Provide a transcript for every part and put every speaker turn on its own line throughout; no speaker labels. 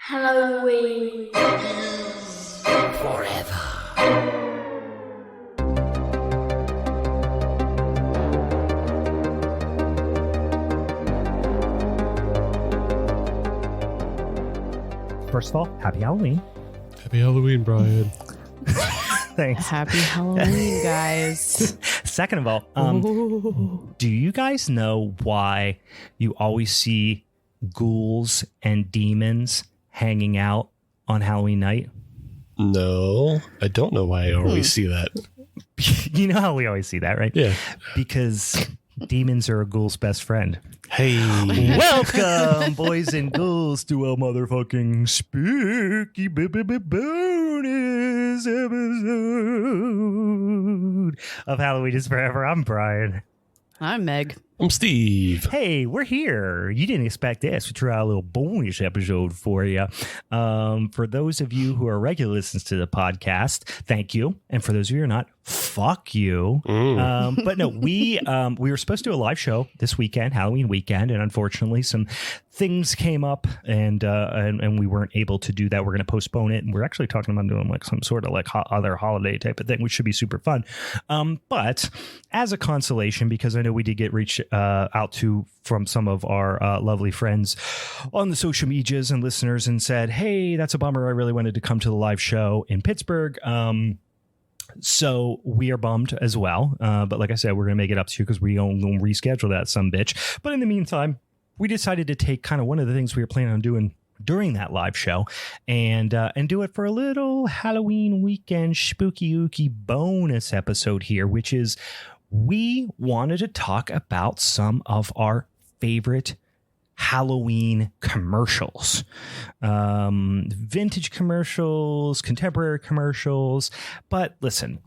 Halloween
forever.
First of all, happy Halloween.
Happy Halloween, Brian.
Thanks.
Happy Halloween, guys.
Second of all, do you guys know why you always see ghouls and demons hanging out on Halloween night?
No, I don't know why I always see that.
You know how we always see that, right?
Yeah.
Because demons are a ghoul's best friend.
Hey.
Welcome, boys and ghouls, to a motherfucking spooky bonus episode of Halloween is Forever. I'm Brian.
I'm Meg.
I'm Steve.
Hey, we're here. You didn't expect this. We threw out a little bonus episode for you. For those of you who are regular listeners to the podcast, thank you. And for those of you who are not, fuck you. But no, we were supposed to do a live show this weekend, Halloween weekend, and unfortunately some things came up and we weren't able to do that. We're going to postpone it, and we're actually talking about doing like some sort of like other holiday type of thing, which should be super fun. But as a consolation, because I know we did get reached out to from some of our lovely friends on the social medias and listeners and said, hey, that's a bummer. I really wanted to come to the live show in Pittsburgh. So we are bummed as well. But like I said, we're going to make it up to you because we're going to reschedule that some bitch. But in the meantime, we decided to take kind of one of the things we were planning on doing during that live show and do it for a little Halloween weekend spooky ooky bonus episode here, which is we wanted to talk about some of our favorite Halloween commercials, vintage commercials, contemporary commercials. But listen,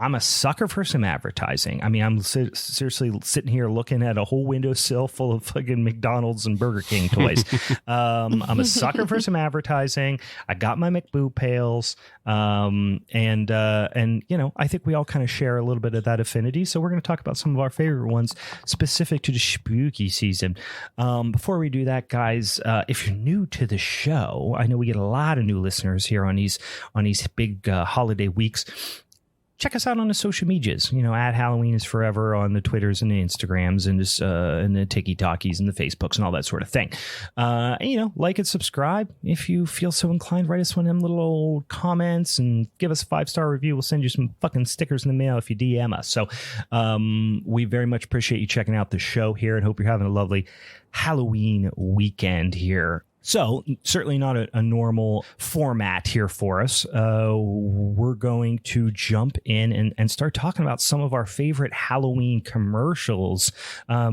I'm a sucker for some advertising. I mean, I'm seriously sitting here looking at a whole windowsill full of fucking McDonald's and Burger King toys. I'm a sucker for some advertising. I got my McBoo pails. And you know, I think we all kind of share a little bit of that affinity. So we're going to talk about some of our favorite ones specific to the spooky season. Before we do that, guys, if you're new to the show, I know we get a lot of new listeners here on these big holiday weeks. Check us out on the social medias, you know, at Halloween is Forever on the Twitters and the Instagrams and just and the TikTokies and the Facebooks and all that sort of thing. You know, like and subscribe if you feel so inclined. Write us one of them little old comments and give us a 5-star review. We'll send you some fucking stickers in the mail if you DM us. So we very much appreciate you checking out the show here and hope you're having a lovely Halloween weekend here. So certainly not a normal format here for us. We're going to jump in and start talking about some of our favorite Halloween commercials.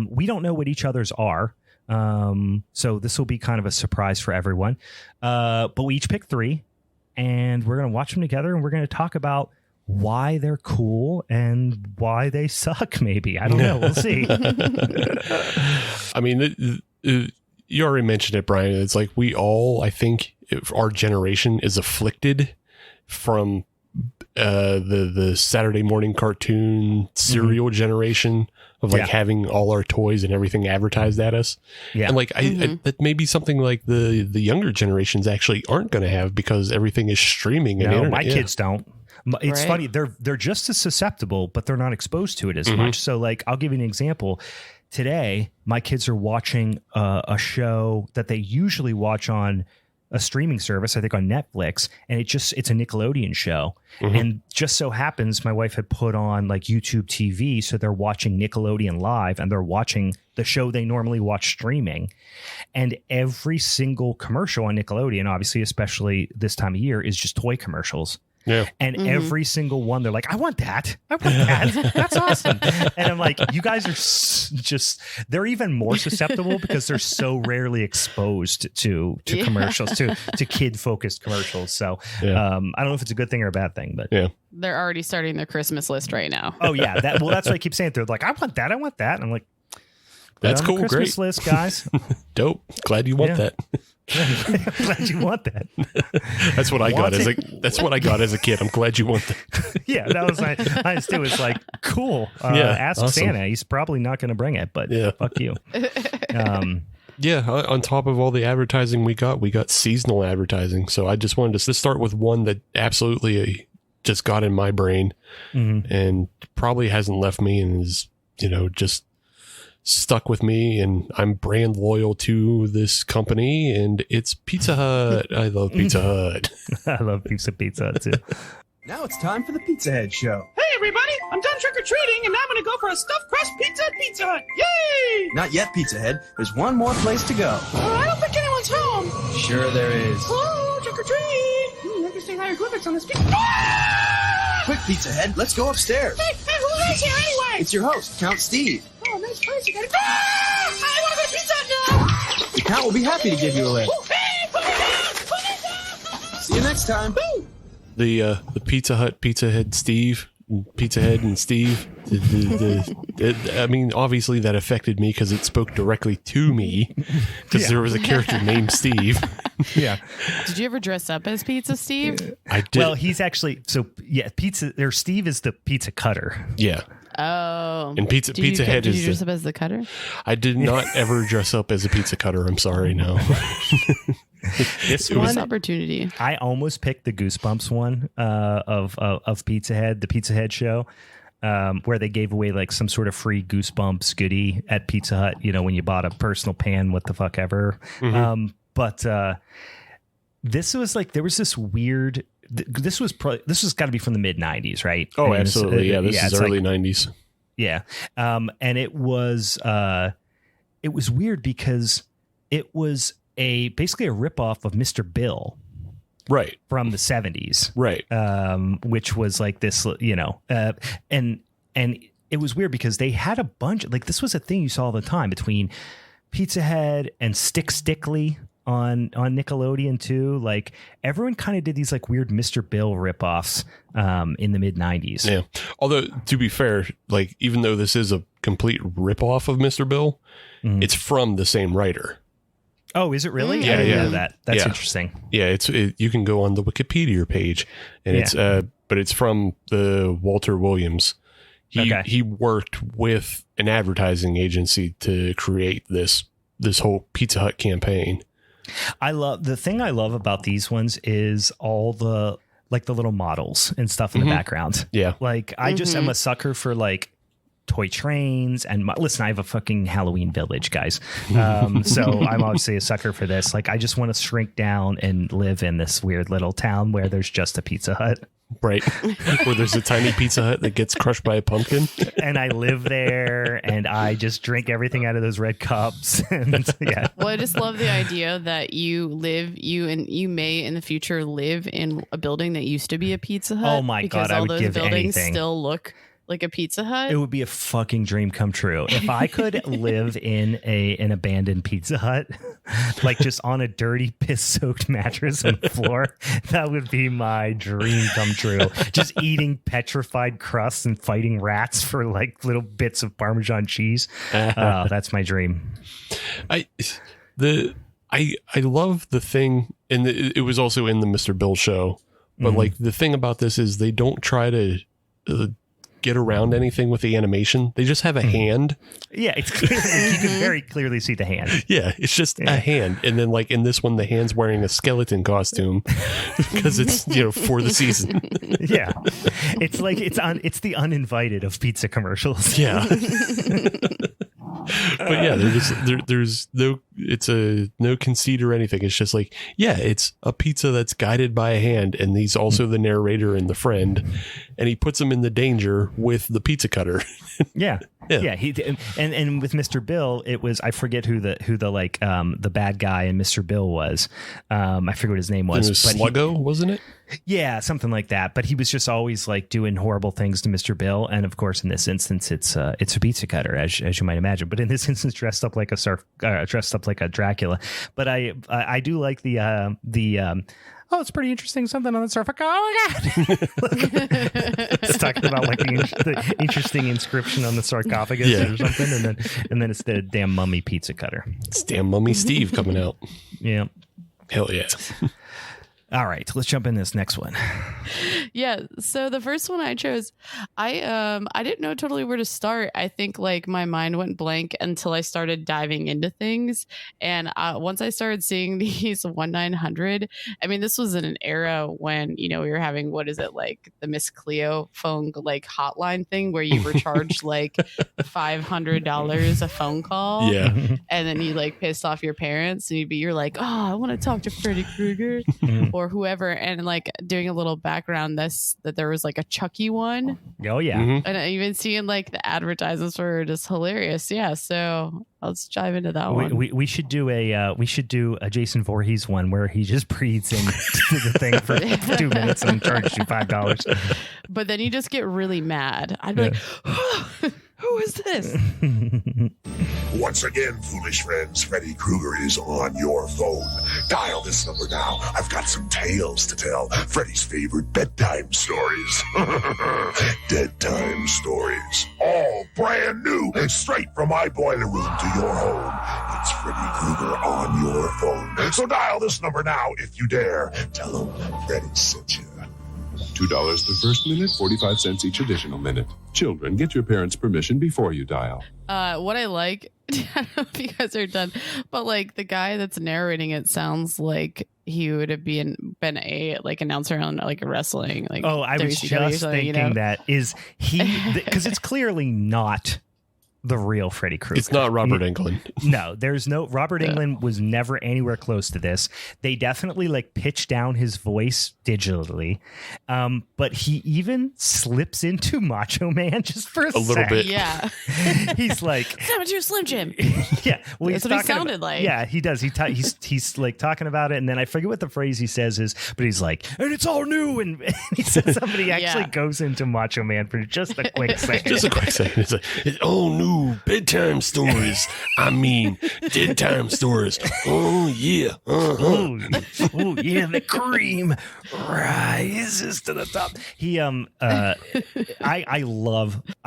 We don't know what each other's are. So this will be kind of a surprise for everyone. But we each pick 3 and we're going to watch them together and we're going to talk about why they're cool and why they suck. Maybe. I don't know. We'll see.
I mean, you already mentioned it, Brian. It's like we all, I think, our generation is afflicted from the Saturday morning cartoon serial generation of like having all our toys and everything advertised at us. Yeah. And like I that maybe something like the younger generations actually aren't going to have because everything is streaming. And
no, my kids don't. It's funny. They're just as susceptible, but they're not exposed to it as much. So like, I'll give you an example. Today, my kids are watching a show that they usually watch on a streaming service, I think on Netflix, and it's a Nickelodeon show. And just so happens my wife had put on like YouTube TV, so they're watching Nickelodeon live and they're watching the show they normally watch streaming. And every single commercial on Nickelodeon, obviously, especially this time of year, is just toy commercials. Yeah. And every single one, they're like, I want that. I want that. That's awesome. And I'm like, you guys are they're even more susceptible because they're so rarely exposed to commercials, to kid focused commercials. So I don't know if it's a good thing or a bad thing, but
they're already starting their Christmas list right now.
Oh, yeah. That's what I keep saying. They're like, I want that. I want that. And I'm like,
that's cool.
Christmas
Great
list, guys.
Dope. Glad you want that.
Glad you want that.
That's what I got as a kid. I'm glad you want that.
Yeah, that was mine too. It's like, cool. Ask awesome. Santa. He's probably not going to bring it, but fuck you.
Yeah, on top of all the advertising we got seasonal advertising. So I just wanted to start with one that absolutely just got in my brain and probably hasn't left me and is, just stuck with me. And I'm brand loyal to this company, and it's Pizza Hut. I love Pizza Hut.
I love Pizza Hut too.
Now it's time for the Pizza Head Show.
Hey, everybody! I'm done trick-or-treating, and now I'm gonna go for a stuffed crust pizza at Pizza Hut. Yay!
Not yet, Pizza Head. There's one more place to go.
I don't think anyone's home.
Sure there is.
Oh, trick-or-treat! Interesting hieroglyphics on this pizza. Ah!
Quick, Pizza Head, let's go upstairs.
Hey, who is here anyway?
It's your host, Count Steve.
Oh, nice place. You got it. Ah! I want to go to Pizza Hut now!
The Count will be happy to give you a lift.
Oh, hey, put me down! Put me down!
See you next time.
Woo!
The Pizza Hut, Pizza Head Steve, Pizza Head and Steve. I mean, obviously that affected me because it spoke directly to me because there was a character named Steve.
Yeah.
Did you ever dress up as Pizza Steve?
I did.
Well, he's actually Steve is the pizza cutter.
Yeah.
Oh.
And Pizza Head
did
is
you dress up as the cutter?
I did not ever dress up as a pizza cutter. I'm sorry. No.
This
One
one,
opportunity.
I almost picked the Goosebumps one of Pizza Head, the Pizza Head show, where they gave away like some sort of free Goosebumps goodie at Pizza Hut. When you bought a personal pan, what the fuck ever. But this was like there was this weird. This was got to be from the mid '90s, right?
Oh,
And
absolutely. This is early '90s.
Yeah, and it was weird because it was basically a ripoff of Mr. Bill,
Right.
from the '70s,
Right.
which was like this, and it was weird because they had a bunch like this was a thing you saw all the time between Pizza Head and Stickly on Nickelodeon too. Like everyone kind of did these like weird Mr. Bill ripoffs in the mid '90s.
Yeah. Although to be fair, like even though this is a complete ripoff of Mr. Bill, it's from the same writer.
Oh, is it really?
Yeah,
I didn't
yeah.
know that. That's
Yeah.
interesting.
Yeah, you can go on the Wikipedia page, and but it's from the Walter Williams. He worked with an advertising agency to create this whole Pizza Hut campaign.
The thing I love about these ones is all the like the little models and stuff in the background.
Yeah.
Like I just am a sucker for like toy trains and listen, I have a fucking Halloween village, guys. So I'm obviously a sucker for this. Like I just want to shrink down and live in this weird little town where there's just a Pizza Hut.
Right. Where there's a tiny Pizza Hut that gets crushed by a pumpkin.
And I live there and I just drink everything out of those red cups. And yeah.
Well, I just love the idea that you may in the future live in a building that used to be a Pizza Hut.
Oh my
because
God, I
all
would
those
give
buildings
anything.
still look like a Pizza Hut.
It would be a fucking dream come true. If I could live in an abandoned Pizza Hut, like just on a dirty piss-soaked mattress on the floor, that would be my dream come true. Just eating petrified crusts and fighting rats for like little bits of Parmesan cheese. That's my dream.
I love the thing, and it was also in the Mr. Bill show, but like the thing about this is they don't try to get around anything with the animation. They just have a hand.
Yeah, it's clear. You can very clearly see the hand.
Yeah, it's just a hand. And then like in this one, the hand's wearing a skeleton costume because it's, for the season.
Yeah. It's like it's the uninvited of pizza commercials.
Yeah. But yeah, there's no conceit or anything. It's just like, yeah, it's a pizza that's guided by a hand, and he's also the narrator and the friend, and he puts him in the danger with the pizza cutter.
Yeah.
Yeah.
Yeah. He and with Mr. Bill, it was I forget who the like the bad guy in Mr. Bill was. I forget what his name was.
It was Sluggo, wasn't it?
Yeah, something like that. But he was just always like doing horrible things to Mr. Bill, and of course, in this instance, it's a pizza cutter, as you might imagine. But in this instance, dressed up like a Dracula. But I do like the oh, it's pretty interesting. Something on the sarcophagus. Oh my God! It's talking about like the interesting inscription on the sarcophagus or something, and then it's the damn mummy pizza cutter.
It's damn Mummy Steve coming out.
Yeah.
Hell yeah.
All right, let's jump in this next one.
Yeah, so the first one I chose, I didn't know totally where to start. I think like my mind went blank until I started diving into things, and once I started seeing these 1-900, I mean, this was in an era when we were having, what is it, like the Miss Cleo phone like hotline thing where you were charged like $500 a phone call,
Yeah.
and then you like pissed off your parents, and you're like, oh, I want to talk to Freddy Krueger or whoever, and like doing a little background that there was like a Chucky one.
Oh yeah.
Mhm.
And even seeing like the advertisements were just hilarious. Yeah, so let's dive into that one.
We should do a Jason Voorhees one where he just breathes into the thing for 2 minutes and charges you $5.
But then you just get really mad. I'd be like, who is this?
Once again, foolish friends, Freddy Krueger is on your phone. Dial this number now. I've got some tales to tell. Freddy's favorite bedtime stories. Dead time stories. All brand new, straight from my boiler room to your home. It's Freddy Krueger on your phone. So dial this number now if you dare. Tell him Freddy sent you.
$2 the first minute, 45 cents each additional minute. Children, get your parents' permission before you dial.
What I like, I don't know if you guys are done, but like the guy that's narrating it sounds like he would have been a like announcer on like wrestling. Like
Oh, I was
WCW or
just
something,
thinking that is he, because it's clearly not the real Freddy Krueger.
It's not Robert Englund.
No, there's no Robert Englund was never anywhere close to this. They definitely like pitched down his voice digitally, but he even slips into Macho Man just for a
little
sec.
bit.
Yeah.
He's like,
Saboteur Slim Jim.
yeah, well, he's
That's what he
talking
sounded
about,
like.
Yeah, he does. He's like talking about it, and then I forget what the phrase he says is, but he's like, and it's all new, and he says somebody actually
Yeah.
goes into Macho Man for just a quick second.
Just a quick second. It's like, it's all new bedtime stories. I mean, dead time stories. Oh, yeah.
Oh, oh, yeah, the cream rises to the top. He I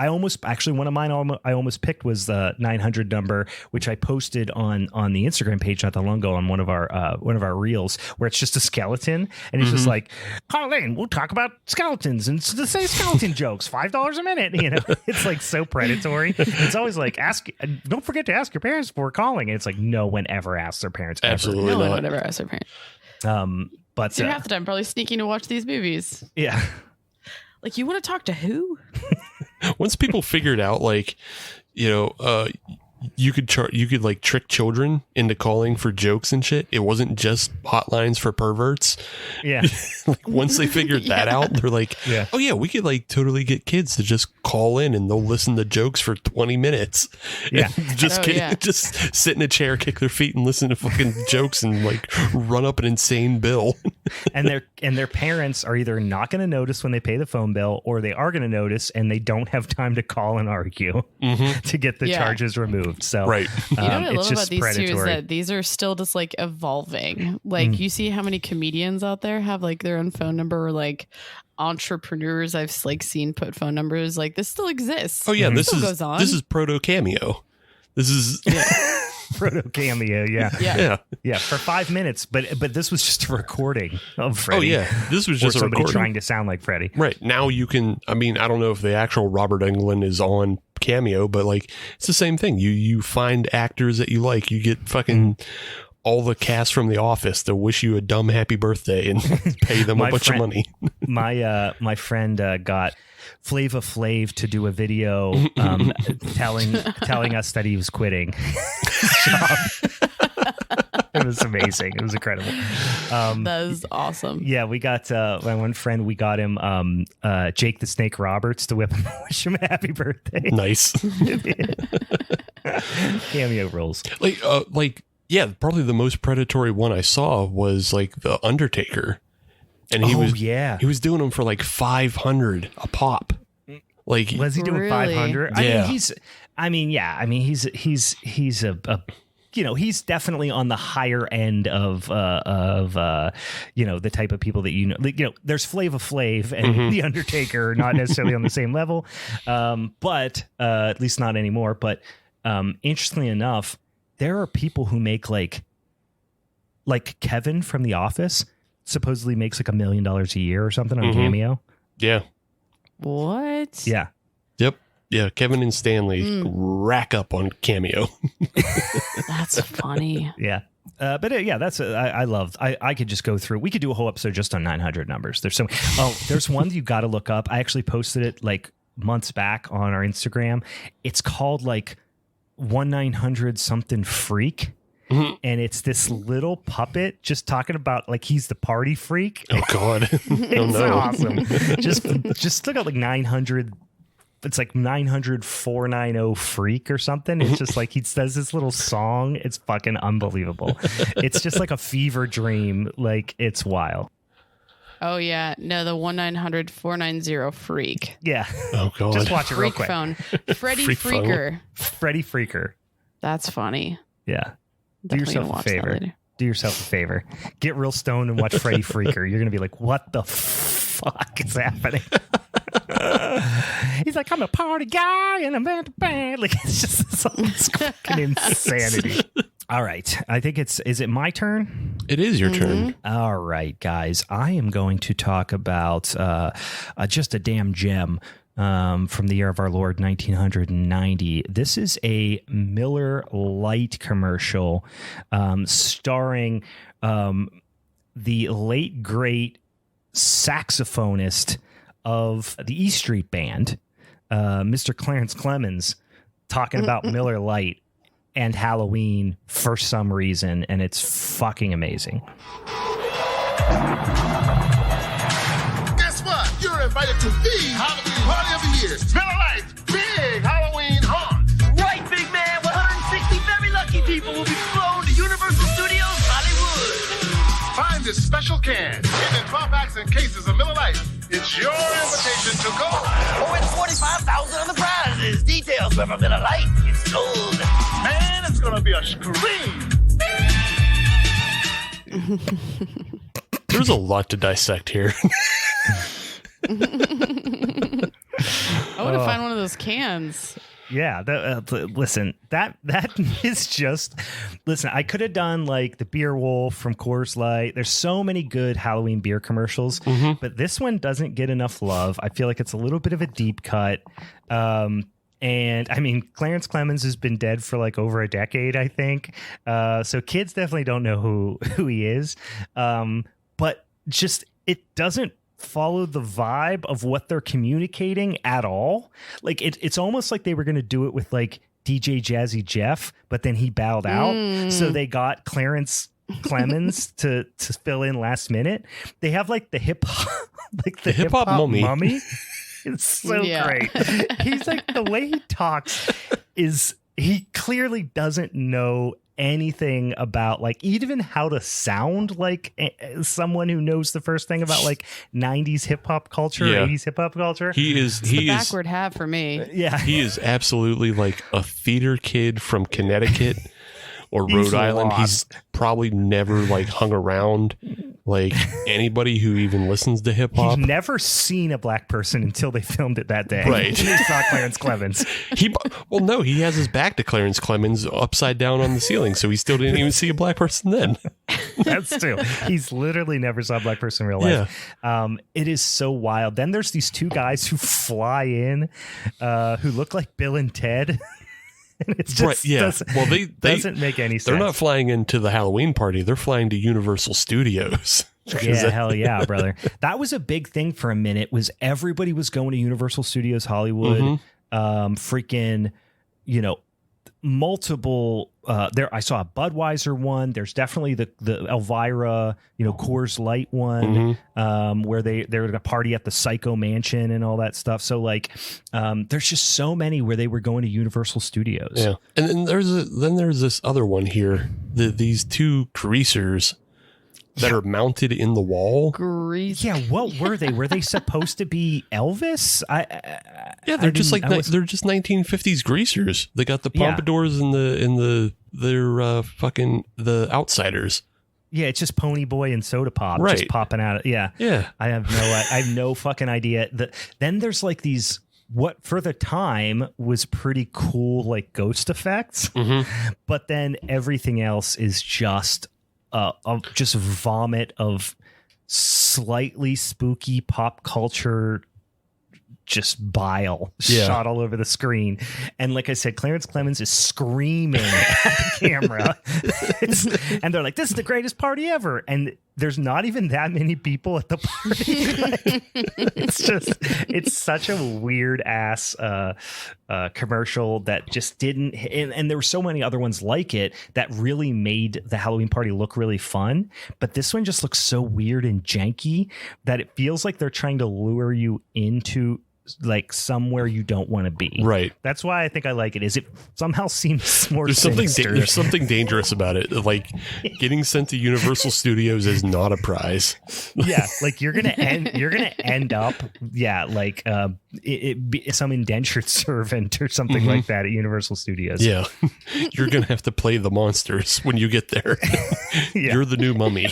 almost actually one of mine I almost picked was the 900 number, which I posted on the Instagram page not that long ago on one of our reels, where it's just a skeleton and it's just like, call in, we'll talk about skeletons and to say skeleton jokes, $5 a minute. It's like so predatory. It's always like, don't forget to ask your parents before calling. And it's like no one ever asks their parents ever.
Absolutely
No one
not.
would ever ask their parents.
But
So half the time probably sneaking to watch these movies.
yeah.
Like, you want to talk to who?
Once people figured out, like, you could like trick children into calling for jokes and shit. It wasn't just hotlines for perverts.
Yeah.
Like once they figured that out, they're like,
Yeah.
oh yeah, we could like totally get kids to just call in and they'll listen to jokes for 20 minutes.
Yeah.
just
Oh, yeah.
just sit in a chair, kick their feet and listen to fucking jokes and like run up an insane bill.
and their parents are either not going to notice when they pay the phone bill, or they are going to notice and they don't have time to call and argue to get the
Yeah.
charges removed. So
Right.
You know what I
it's
love
just
about these two is
predatory.
that these are still just like evolving. Like you see how many comedians out there have like their own phone number, or like entrepreneurs I've like seen put phone numbers. Like this still exists.
Oh yeah, this
Still
is
goes on.
this is proto cameo. This is
Proto cameo, yeah.
yeah.
For 5 minutes, but this was just a recording of Freddy.
Oh yeah, this was
or
just a
somebody
recording.
trying to sound like Freddy.
Right. Now you can, I mean, I don't know if the actual Robert Englund is on Cameo, but like it's the same thing. You find actors that you like. You get fucking all the cast from The Office to wish you a dumb happy birthday and pay them
My
a bunch
friend-
of money.
My friend got Flava Flav to do a video telling us that he was quitting his job. It was amazing. It was incredible.
That is awesome.
Yeah, we got my one friend. We got him Jake the Snake Roberts to whip him, wish him a happy birthday.
Nice.
Cameo roles.
Like, yeah, probably the most predatory one I saw was like The Undertaker. And he was doing them for like 500 a pop. Like,
Was he doing
Really?
500?
Yeah.
He's a he's definitely on the higher end of the type of people that there's Flava Flav and The Undertaker are not necessarily on the same level, but at least not anymore. But interestingly enough, there are people who make like Kevin from The Office. supposedly makes like $1 million a year or something on Cameo.
Yeah.
What?
Yeah.
Yep. Yeah. Kevin and Stanley rack up on Cameo.
That's funny.
Yeah. But yeah, that's I could just go through. We could do a whole episode just on 900 numbers. There's there's one you got to look up. I actually posted it like months back on our Instagram. It's called like 1-900 something freak. And it's this little puppet just talking about like he's the party freak.
Oh God.
It's awesome. Just look at like 900. It's like 900-490 freak or something. It's just like he says this little song. It's fucking unbelievable. It's just like a fever dream. Like it's wild.
Oh yeah, no, the 1-900-490 freak.
Yeah.
Oh God.
Just watch it real
Freak
quick.
phone. Freddie
Freak phone.
Freaker.
Freddie Freaker.
That's funny.
Yeah. Do
Definitely
yourself
gonna
a
watch that
favor.
later.
Do yourself a favor. Get real stoned and watch Freddie Freaker. You're gonna be like, what the fuck is happening? He's like, I'm a party guy and I'm in the band. Like it's just it's fucking insanity. All right. I think is it my turn?
It is your turn.
All right, guys. I am going to talk about just a damn gem from the year of our Lord, 1990. This is a Miller Lite commercial starring the late, great saxophonist of the E Street Band, Mr. Clarence Clemens, talking about Miller Lite and Halloween for some reason, and it's fucking amazing.
Guess what? You're invited to the Halloween party of the year. Miller Lite's big Halloween haunt.
Right, big man. 160 very lucky people will be flown to Universal Studios Hollywood.
Find this special can in 12 packs and cases of Miller Lite. It's your invitation to go.
Oh, and 45,000 on the prizes. Details from Miller Lite. It's gold.
Man, it's gonna be a scream.
There's a lot to dissect here.
I want to find one of those cans.
Yeah, listen, that is just listen. I could have done like the Beer Wolf from Coors Light. There's so many good Halloween beer commercials, but this one doesn't get enough love. I feel like it's a little bit of a deep cut. And I mean, Clarence Clemens has been dead for like over a decade, I think. So kids definitely don't know who he is. But just it doesn't follow the vibe of what they're communicating at all. Like it's almost like they were going to do it with like DJ Jazzy Jeff, but then he bowed out. So they got Clarence Clemens to fill in last minute. They have like the hip hop, like the hip hop mummy. It's so great. He's like, the way he talks is he clearly doesn't know anything about like even how to sound like someone who knows the first thing about like 90s hip hop culture, 80s hip hop culture.
He is
Backward hat for me.
Yeah.
He is absolutely like a theater kid from Connecticut or Rhode Island.
Lost.
He's probably never like hung around like anybody who even listens to hip hop.
He's never seen a black person until they filmed it that day.
Right.
He saw Clarence Clemens.
He has his back to Clarence Clemens upside down on the ceiling, so he still didn't even see a black person then.
That's true. He's literally never saw a black person in real life. It is so wild. Then there's these two guys who fly in who look like Bill and Ted. And it's just doesn't make any sense.
They're not flying into the Halloween party. They're flying to Universal Studios.
Yeah, hell yeah, brother. That was a big thing for a minute. Was everybody was going to Universal Studios Hollywood? Freaking, multiple. There, I saw a Budweiser one. There's definitely the Elvira, Coors Light one, where they're going to party at the Psycho Mansion and all that stuff. So like, there's just so many where they were going to Universal Studios.
Yeah, and then there's this other one here. These two greasers that are mounted in the wall.
Grease.
Yeah, what were they? Were they supposed to be Elvis?
They're just 1950s greasers. They got the pompadours and they're fucking the outsiders.
Yeah, it's just Pony Boy and Soda Pop just popping out. Yeah. I have no fucking idea. Then there's like these what for the time was pretty cool like ghost effects, but then everything else is just vomit of slightly spooky pop culture just bile shot all over the screen. And like I said, Clarence Clemens is screaming at the camera. And they're like, this is the greatest party ever. And there's not even that many people at the party. Like, it's such a weird ass commercial that just didn't. And there were so many other ones like it that really made the Halloween party look really fun. But this one just looks so weird and janky that it feels like they're trying to lure you into like somewhere you don't want to be.
Right.
That's why I think I like it. Is it somehow seems more
there's
sinister.
There's something dangerous about it. Like getting sent to Universal Studios is not a prize.
Yeah, like you're gonna end up like some indentured servant or something like that at Universal Studios.
Yeah, you're gonna have to play the monsters when you get there.
Yeah.
You're the new mummy.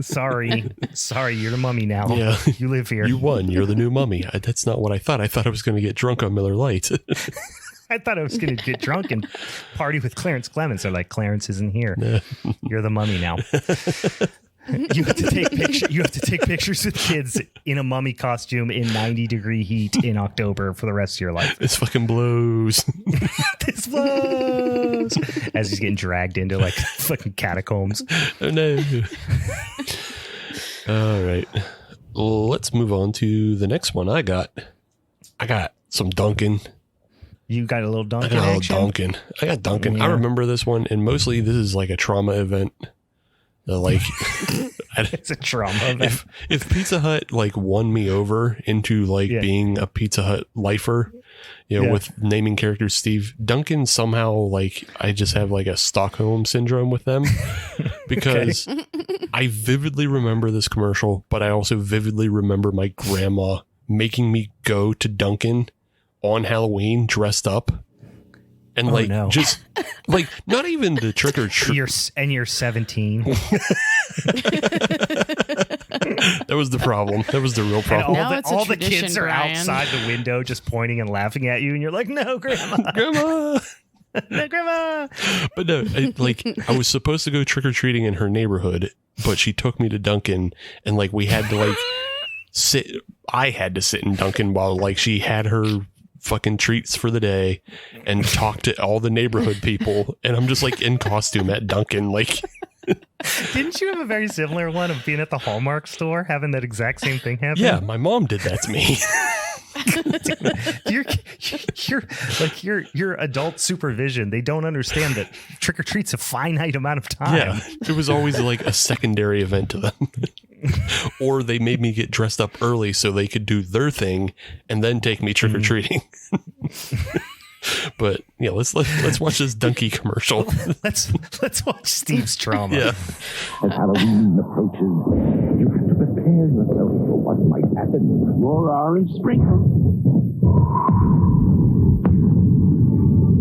Sorry, you're the mummy now.
Yeah,
you live here.
You won. You're the new mummy. That's not what I thought. I thought I was going to get drunk on Miller Lite.
I thought I was going to get drunk and party with Clarence Clemens. They're like, Clarence isn't here. You're the mummy now. You have to take pictures with kids in a mummy costume in 90-degree heat in October for the rest of your life.
This fucking blows.
This blows. As he's getting dragged into like fucking catacombs.
Oh no. All right. Let's move on to the next one. I got some Duncan.
You got a little Duncan
I got
action?
I got Duncan.
Yeah.
I remember this one, and mostly this is like a trauma event. Like
it's a trauma event.
If Pizza Hut like won me over into like being a Pizza Hut lifer, with naming characters Steve, Duncan somehow like I just have like a Stockholm syndrome with them because I vividly remember this commercial, but I also vividly remember my grandma making me go to Duncan on Halloween dressed up. And just like not even the trick or treat.
You're 17.
That was the problem. That was the real problem.
All the kids are outside the window just pointing and laughing at you, and you're like, "No, grandma,
grandma,
no, grandma."
But no, I was supposed to go trick or treating in her neighborhood, but she took me to Duncan, and like we had to like sit. I had to sit in Duncan while like she had her fucking treats for the day and talk to all the neighborhood people, and I'm just like in costume at Duncan. Like,
didn't you have a very similar one of being at the Hallmark store having that exact same thing happen?
Yeah, my mom did that to me.
Your adult supervision, they don't understand that trick or treat's a finite amount of time.
Yeah, it was always like a secondary event to them. Or they made me get dressed up early so they could do their thing and then take me trick or treating. But yeah, let's watch this donkey commercial.
Let's watch Steve's trauma.
Yeah.
As Halloween approaches, you have to prepare yourself for what might happen. More orange sprinkles.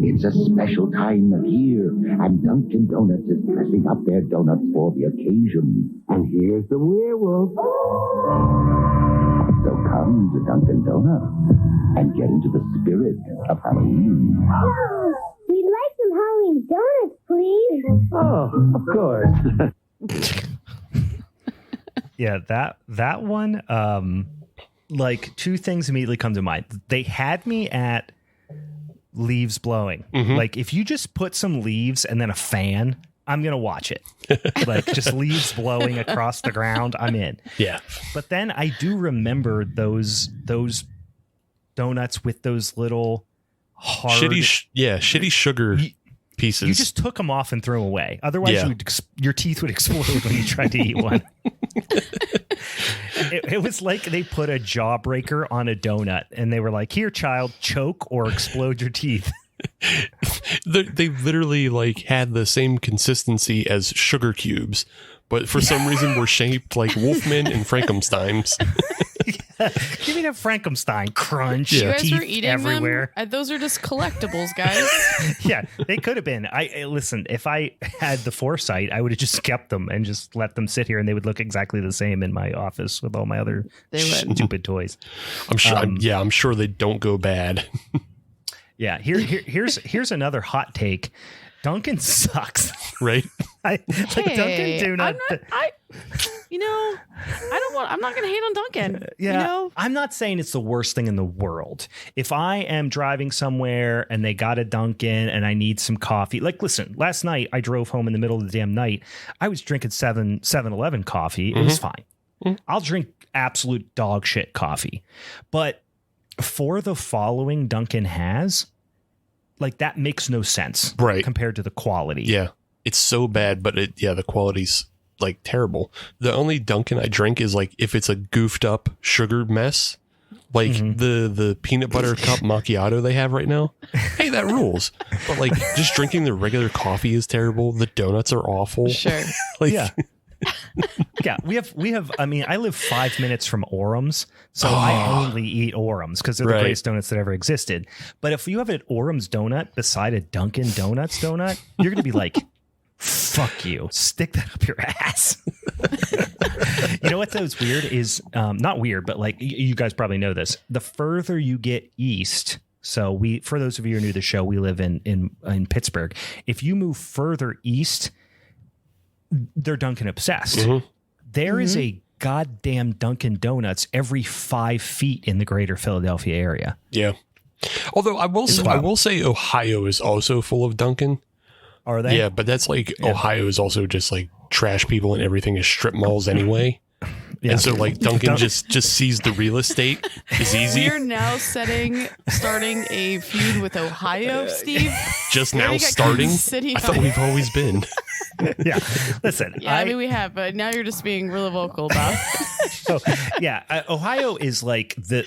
It's a special time of year, and Dunkin' Donuts is dressing up their donuts for the occasion. And here's the werewolf. So come to Dunkin' Donuts and get into the spirit of Halloween.
Oh, we'd like some Halloween donuts, please.
Oh, of course.
Yeah, that one, like two things immediately come to mind. They had me at leaves blowing. Like if you just put some leaves and then a fan, I'm gonna watch it. Like just leaves blowing across the ground, I'm in.
Yeah.
But then I do remember those donuts with those little hard
shitty sugar pieces.
You just took them off and threw them away. Otherwise, your teeth would explode when you tried to eat one. It was like they put a jawbreaker on a donut and they were like, "Here, child, choke or explode your teeth."
They literally like had the same consistency as sugar cubes, but for some reason were shaped like Wolfman and Frankenstein's.
Give me that Frankenstein crunch.
You guys
teeth
were eating
everywhere.
them? Those are just collectibles, guys.
Yeah, they could have been. Listen, if I had the foresight, I would have just kept them and just let them sit here, and they would look exactly the same in my office with all my other stupid toys.
I'm sure. I'm sure they don't go bad.
Yeah, here's another hot take. Duncan sucks,
right?
Duncan do not.
I'm not going to hate on Dunkin'.
Yeah. I'm not saying it's the worst thing in the world. If I am driving somewhere and they got a Dunkin' and I need some coffee, like, listen, last night I drove home in the middle of the damn night. I was drinking 7-Eleven coffee. It was fine. I'll drink absolute dog shit coffee. But for the following Dunkin' has, like, that makes no sense.
Right.
Compared to the quality.
Yeah. It's so bad, but the quality's like terrible. The only Dunkin' I drink is like if it's a goofed up sugar mess, like the peanut butter cup macchiato they have right now. Hey, that rules. But like just drinking the regular coffee is terrible. The donuts are awful.
Sure.
Like, yeah. Yeah, we have. I mean, I live 5 minutes from Orem's, so I only eat Orem's because they're the greatest donuts that ever existed. But if you have an Orem's donut beside a Dunkin' Donuts donut, you're gonna be like, "Fuck you! Stick that up your ass." You know what? That's weird is not weird, but like you guys probably know this. The further you get east. So for those of you who are new to the show, we live in Pittsburgh. If you move further east, they're Dunkin' obsessed. There is a goddamn Dunkin' Donuts every 5 feet in the greater Philadelphia area.
Yeah. Although I will say Ohio is also full of Dunkin'.
Are they?
Yeah, but that's like Ohio is also just like trash people and everything is strip malls anyway. Yeah. And so like Dunkin' just sees the real estate is easy.
We're now starting a feud with Ohio, Steve.
Just now starting? I thought we've always been.
Yeah. Listen.
Yeah, I mean we have, but now you're just being really vocal about it.
So yeah, Ohio is like the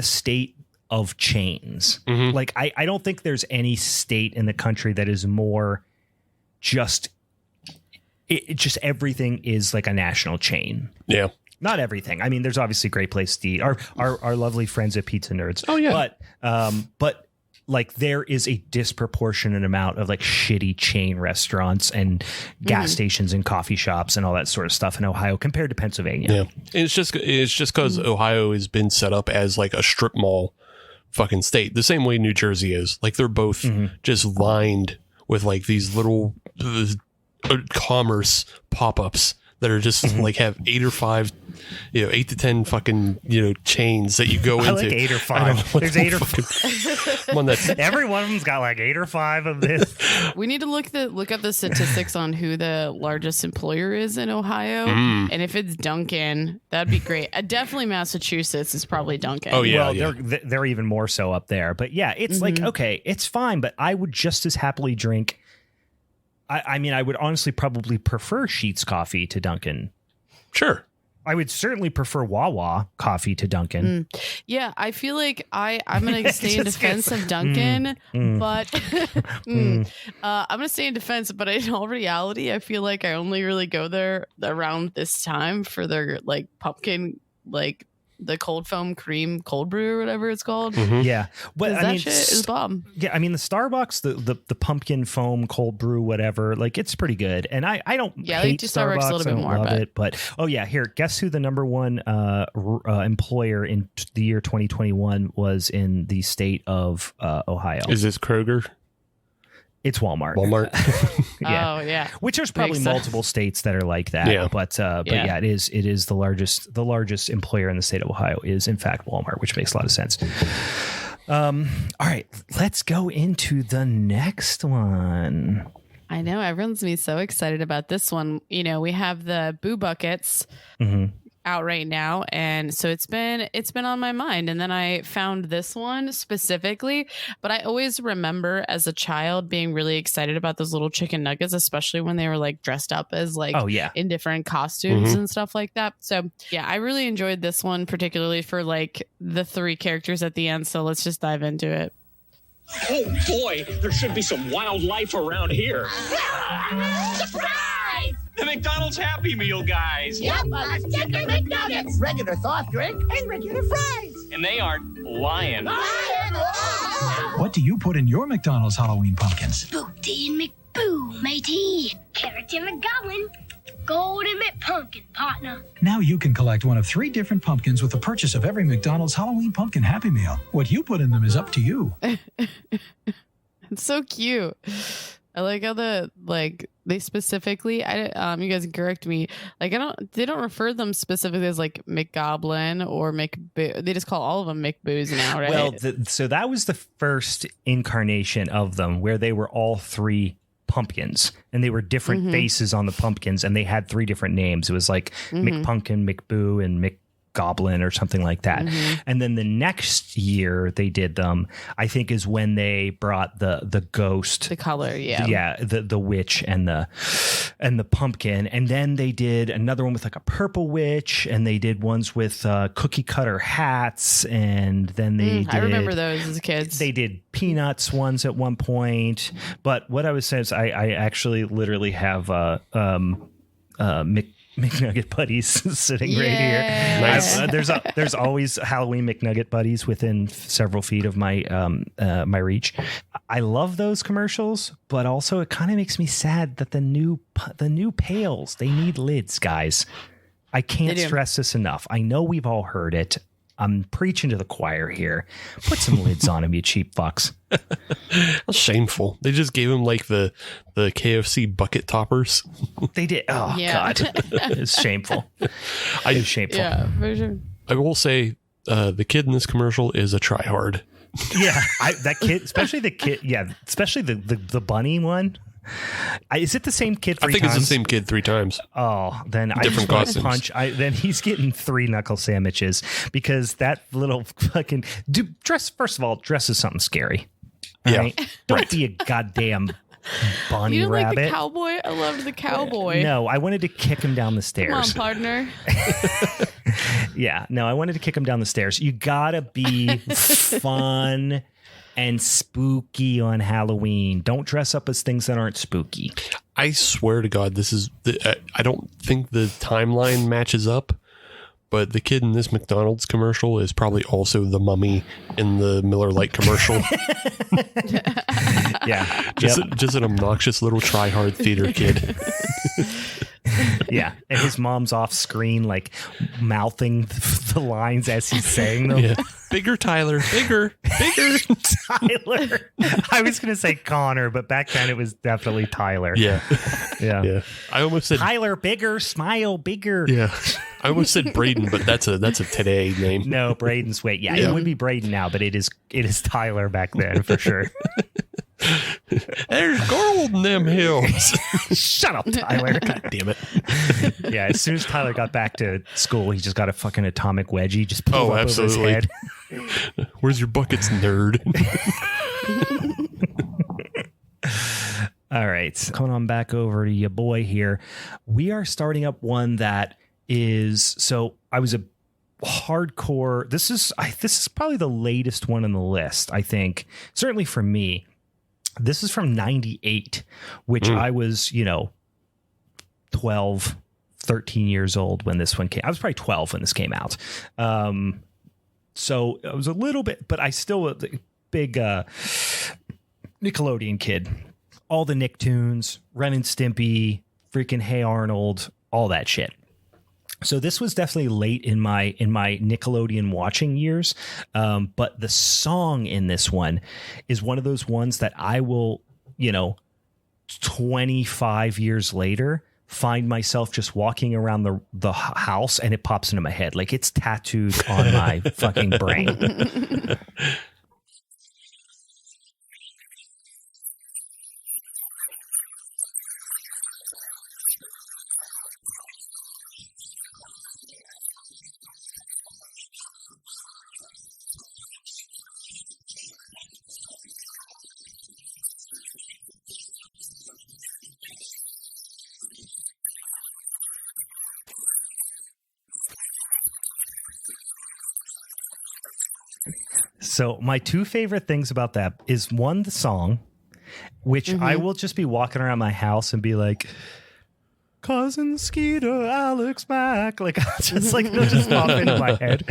state of chains. Like I don't think there's any state in the country that is more just everything is like a national chain.
Yeah.
Not everything. I mean, there's obviously great place to eat. Our lovely friends at Pizza Nerds.
Oh yeah.
But like there is a disproportionate amount of like shitty chain restaurants and gas stations and coffee shops and all that sort of stuff in Ohio compared to Pennsylvania.
Yeah. It's just because Ohio has been set up as like a strip mall fucking state, the same way New Jersey is. Like they're both just lined with like these little commerce pop-ups that are just like have 8 or 5, 8 to 10 fucking, chains that you go into.
Like 8 or 5. There's 8 or 5.
One that's
every one of them's got like 8 or 5 of this.
We need to look up the statistics on who the largest employer is in Ohio. And if it's Dunkin', that'd be great. Definitely Massachusetts is probably Dunkin'.
Oh yeah.
Well, they're even more so up there. But yeah, it's like, okay, it's fine, but I would just as happily drink. I mean, I would honestly probably prefer Sheetz coffee to Dunkin'.
Sure.
I would certainly prefer Wawa coffee to Dunkin'.
Yeah, I feel like I'm going to stay in defense of Dunkin', but I'm going to stay in defense, but in all reality, I feel like I only really go there around this time for their like pumpkin, like the cold foam cream cold brew or whatever it's called.
Yeah. Well, I mean,
shit is bomb.
Yeah, I mean the Starbucks, the pumpkin foam cold brew, whatever, like it's pretty good. And I don't hate Starbucks a little bit more, but oh yeah, here, guess who the number one employer in the year 2021 was in the state of Ohio?
Is this Kroger?
It's Walmart.
Yeah. Oh yeah.
Which there's probably multiple states that are like that.
Yeah.
But yeah, it is the largest employer in the state of Ohio is in fact Walmart, which makes a lot of sense. All right, let's go into the next one.
I know everyone's gonna be so excited about this one. We have the Boo Buckets out right now, and so it's been on my mind, and then I found this one specifically. But I always remember as a child being really excited about those little chicken nuggets, especially when they were like dressed up as like in different costumes and stuff like that. So yeah, I really enjoyed this one, particularly for like the 3 characters at the end. So let's just dive into it.
Oh boy, there should be some wildlife around here.
Surprise!
The McDonald's Happy Meal guys.
Yep, chicken McNuggets, regular soft drink, and regular fries.
And they aren't lying.
What do you put in your McDonald's Halloween pumpkins?
Spookty and McBoo, matey. Carrots and McGowan. Golden McPumpkin, partner.
Now you can collect one of 3 different pumpkins with the purchase of every McDonald's Halloween Pumpkin Happy Meal. What you put in them is up to you.
It's so cute. I like how they specifically, you guys can correct me. Like they don't refer them specifically as like McGoblin or McBoo. They just call all of them McBoos now, right?
Well, so that was the first incarnation of them where they were all three pumpkins and they were different faces on the pumpkins and they had three different names. It was like McPumpkin, McBoo, and McGoblin or something like that. And then the next year they did them, I think, is when they brought the ghost,
the color,
the witch and the pumpkin. And then they did another one with like a purple witch, and they did ones with cookie cutter hats, and then they did,
I remember those as kids.
They did peanuts ones at one point. But what I was saying is I actually literally have McNugget buddies sitting right here.
Nice.
There's always Halloween McNugget buddies within several feet of my my reach. I love those commercials, but also it kind of makes me sad that the new pails, they need lids, guys. I can't stress this enough. I know we've all heard it. I'm preaching to the choir here. Put some lids on them, you cheap fucks.
That's shameful. They just gave him like the KFC bucket toppers.
They did. Oh, God. It's shameful. It's shameful.
Yeah, for sure.
I will say the kid in this commercial is a tryhard.
Yeah, that kid, especially the kid. Yeah, especially the bunny one. Is it the same kid 3 times?
I think it's the same kid 3 times.
Oh, then
different
I just punch. Then he's getting 3 knuckle sandwiches because that little fucking dress. First of all, dress is something scary. Right? Don't be a goddamn bunny
you didn't
rabbit.
Like the cowboy? I loved the cowboy.
No, I wanted to kick him down the stairs.
Come on, partner.
Yeah, no, I wanted to kick him down the stairs. You gotta be fun and spooky on Halloween. Don't dress up as things that aren't spooky.
I swear to God, this is I don't think the timeline matches up, but the kid in this McDonald's commercial is probably also the mummy in the Miller Lite commercial.
Yeah.
Just an obnoxious little try-hard theater kid.
Yeah. And his mom's off screen, like mouthing the lines as he's saying them.
Yeah. Bigger, Tyler. Bigger.
Tyler. I was going to say Connor, but back then it was definitely Tyler.
Yeah.
Yeah.
I almost said
Tyler, bigger, smile, bigger.
Yeah. I almost said Braden, but that's a today name.
No, Braden's wait. Yeah, it would be Braden now, but it is Tyler back then for sure.
There's gold in them hills.
Shut up, Tyler.
God damn it.
Yeah, as soon as Tyler got back to school, he just got a fucking atomic wedgie just pulled up over his head.
Where's your buckets, nerd?
All right, coming on back over to your boy here. We are starting up one that is, so I was a hardcore. This is probably the latest one on the list, I think. Certainly for me. This is from 98, which I was, 12, 13 years old when this one came. I was probably 12 when this came out. So I was a little bit, but I still a big Nickelodeon kid. All the Nicktoons, Ren and Stimpy, freaking Hey Arnold, all that shit. So this was definitely late in my Nickelodeon watching years, but the song in this one is one of those ones that I will, 25 years later, find myself just walking around the house and it pops into my head like it's tattooed on my fucking brain. So my 2 favorite things about that is one, the song, which I will just be walking around my house and be like, Cousin Skeeter, Alex Mack, like just like it'll just pop into my head.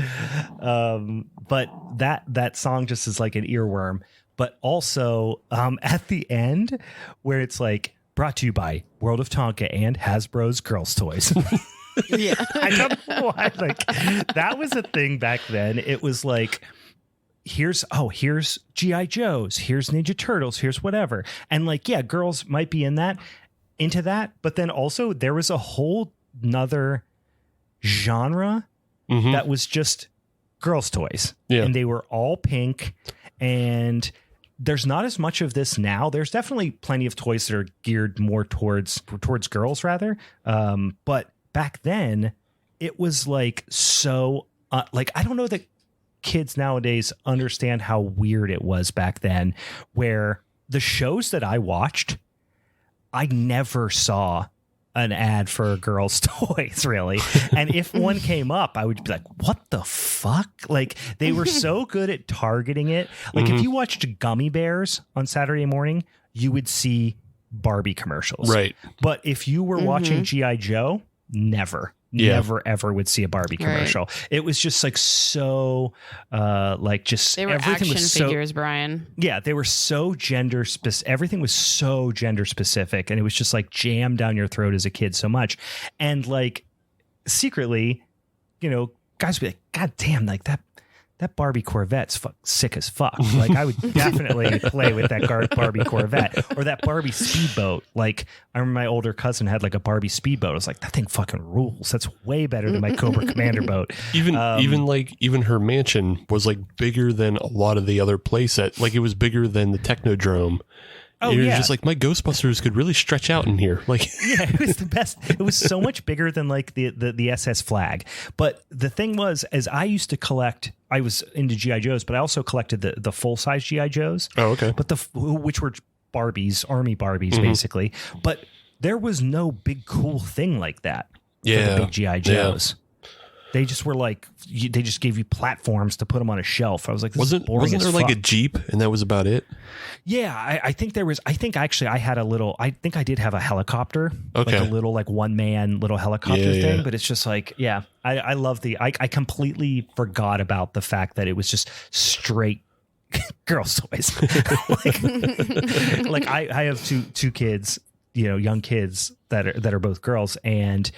But that song just is like an earworm. But also at the end where it's like brought to you by World of Tonka and Hasbro's Girls Toys.
Yeah,
I don't know why. Like that was a thing back then. It was like, here's G.I. Joes, here's Ninja Turtles, here's whatever. And like, yeah, girls might be into that, but then also there was a whole nother genre that was just girls' toys. Yeah. And they were all pink, and there's not as much of this now. There's definitely plenty of toys that are geared more towards girls rather. But back then it was like, so like, I don't know that kids nowadays understand how weird it was back then, where the shows that I watched, I never saw an ad for girls' toys, really. And if one came up, I would be like, what the fuck? Like, they were so good at targeting it. Like, if you watched Gummy Bears on Saturday morning, you would see Barbie commercials.
Right.
But if you were watching G.I. Joe, never ever would see a Barbie commercial. Right. It was just like so like just
they were
everything
action
was
figures, Brian.
Yeah, they were so gender specific. Everything was so gender specific, and it was just like jammed down your throat as a kid so much. And like secretly, you know, guys would be like, God damn, like that Barbie Corvette's sick as fuck. Like, I would definitely play with that Barbie Corvette or that Barbie speedboat. Like, I remember my older cousin had like a Barbie speedboat. I was like, that thing fucking rules. That's way better than my Cobra Commander boat.
Even her mansion was like bigger than a lot of the other playsets. Like, it was bigger than the Technodrome.
Oh,
it was
yeah.
just like, my Ghostbusters could really stretch out in here. Like,
yeah, it was the best. It was so much bigger than like the SS Flag. But the thing was, as I used to collect, I was into G.I. Joes, but I also collected the full size G.I. Joes.
Oh, okay.
But which were Barbies, Army Barbies, basically. But there was no big cool thing like that.
Yeah.
For the big G.I. Joes. Yeah. They just were like, they just gave you platforms to put them on a shelf. I was like, this is boring
wasn't
as
there
fuck.
like a Jeep and that was about it?
Yeah, I think there was. I think actually I had I think I did have a helicopter,
okay,
like a little like one man little helicopter thing. But it's just like, yeah, I love I completely forgot about the fact that it was just straight girls' toys. like I have two kids, you know, young kids that are both girls, and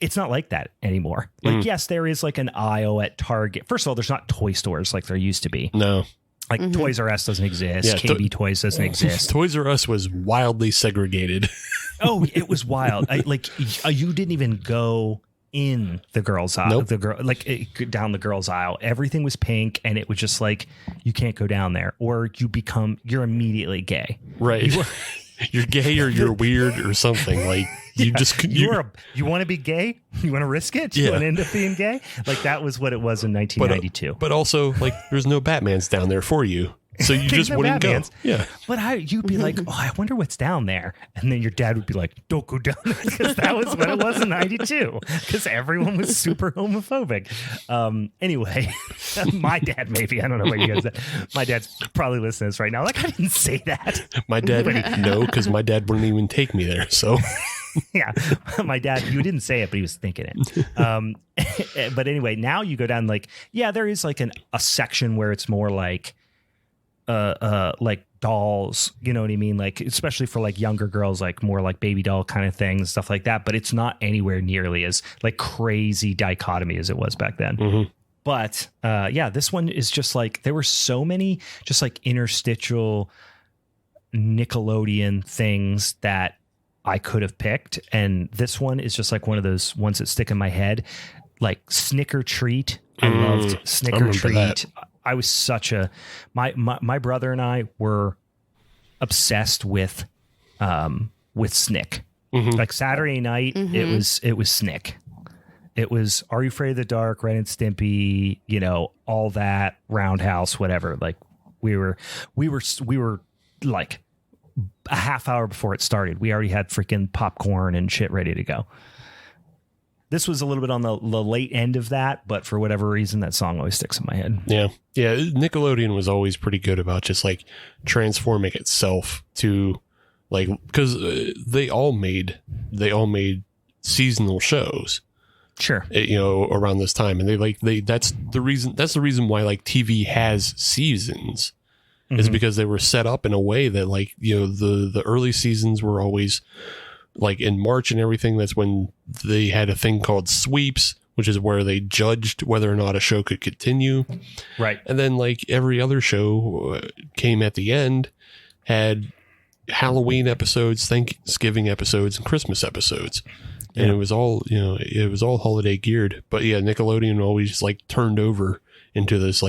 it's not like that anymore. Like, yes, there is like an aisle at Target. First of all, there's not toy stores like there used to be.
No.
Like Toys R Us doesn't exist. Yeah, KB Toys doesn't exist.
Toys R Us was wildly segregated.
Oh, it was wild. You didn't even go in the girls' aisle. Nope. Down the girls' aisle. Everything was pink, and it was just like, you can't go down there, or you're immediately gay.
Right. You're gay or you're weird or something. Like, you
want to be gay? You want to risk it? You want to end up being gay? Like, that was what it was in 1992.
But also, like, there's no Batmans down there for you. So you just wouldn't
Batmans.
go. Yeah.
But you'd be like, oh, I wonder what's down there. And then your dad would be like, don't go down there, because that was what it was in 92. Because everyone was super homophobic. Anyway, my dad, maybe. I don't know what you guys said. My dad's probably listening to this right now. Like, I didn't say that.
My dad, no, because my dad wouldn't even take me there. So.
Yeah, my dad, you didn't say it, but he was thinking it. But anyway, now you go down, like, yeah, there is like a section where it's more like dolls, you know what I mean? Like, especially for like younger girls, like more like baby doll kind of things, stuff like that. But it's not anywhere nearly as like crazy dichotomy as it was back then.
Mm-hmm.
But yeah, this one is just like, there were so many just like interstitial Nickelodeon things that I could have picked, and this one is just like one of those ones that stick in my head, like Snicker Treat. I loved Snicker Treat. That. I was such a my brother and I were obsessed with Snick. Mm-hmm. Like Saturday night, it was Snick. It was Are You Afraid of the Dark, Ren and Stimpy, you know, all that, Roundhouse, whatever. Like we were like a half hour before it started, we already had freaking popcorn and shit ready to go. This was a little bit on the late end of that, but for whatever reason, that song always sticks in my head.
Yeah. Yeah. Nickelodeon was always pretty good about just like transforming itself to like, because they all made seasonal shows.
Sure.
You know, around this time. And that's the reason why like TV has seasons. Is because they were set up in a way that, like, you know, the early seasons were always like in March and everything. That's when they had a thing called sweeps, which is where they judged whether or not a show could continue.
Right.
And then like every other show came at the end, had Halloween episodes, Thanksgiving episodes, and Christmas episodes. And it was all, it was all holiday geared. But yeah, Nickelodeon always like turned over into this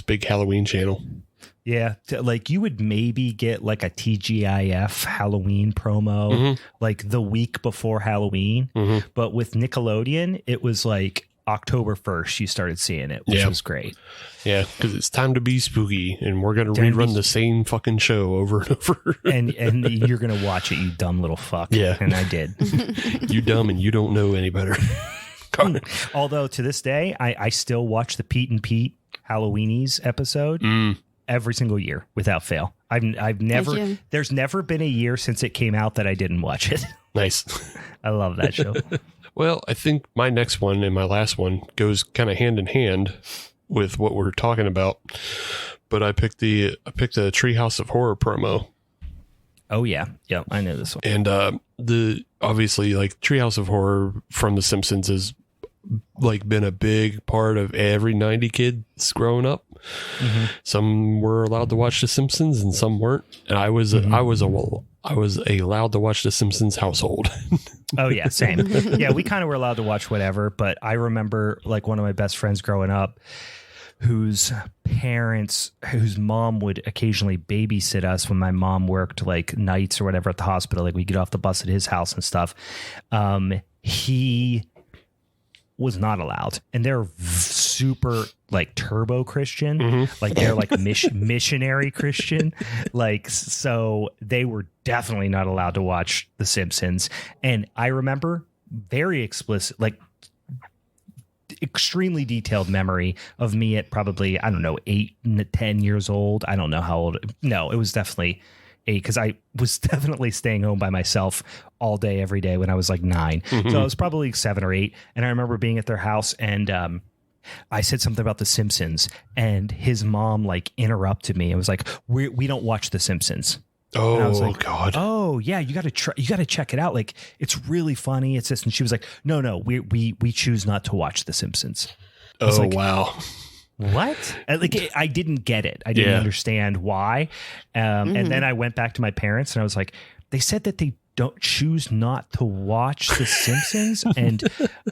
big Halloween channel.
Yeah. Like you would maybe get like a TGIF Halloween promo like the week before Halloween. But with Nickelodeon, it was like October 1st, you started seeing it, which was great.
Yeah, because it's time to be spooky, and we're going to rerun the same fucking show over and over.
and you're going to watch it, you dumb little fuck.
Yeah.
And I did.
You dumb and you don't know any better.
Although to this day, I still watch the Pete and Pete Halloweenies episode every single year without fail. I've never, there's never been a year since it came out that I didn't watch it.
Nice.
I love that show.
Well, I think my next one and my last one goes kind of hand in hand with what we're talking about. But I picked a Treehouse of Horror promo.
Oh yeah. Yeah, I know this one.
And the obviously like Treehouse of Horror from The Simpsons has like been a big part of every 90 kids growing up. Some were allowed to watch The Simpsons and some weren't. And I was allowed to watch The Simpsons household.
Oh yeah, same. Yeah, we kind of were allowed to watch whatever, but I remember like one of my best friends growing up whose mom would occasionally babysit us when my mom worked like nights or whatever at the hospital. Like we get off the bus at his house and stuff. He was not allowed, and they're super like turbo Christian, like they're like missionary Christian, like so they were definitely not allowed to watch The Simpsons. And I remember very explicit, like extremely detailed memory of me at probably, I don't know, 8 to 10 years old. I don't know how old. No, it was definitely 8 because I was definitely staying home by myself all day, every day when I was like 9. So I was probably 7 or 8. And I remember being at their house and I said something about The Simpsons and his mom like interrupted me and was like, we don't watch The Simpsons.
Oh,
and I was like,
God.
Oh yeah. You got to check it out. Like it's really funny. It's this. And she was like, no, we choose not to watch The Simpsons.
Oh,
like,
wow.
What? Like I didn't get it. I didn't understand why. And then I went back to my parents and I was like, they said that they don't choose not to watch The Simpsons. And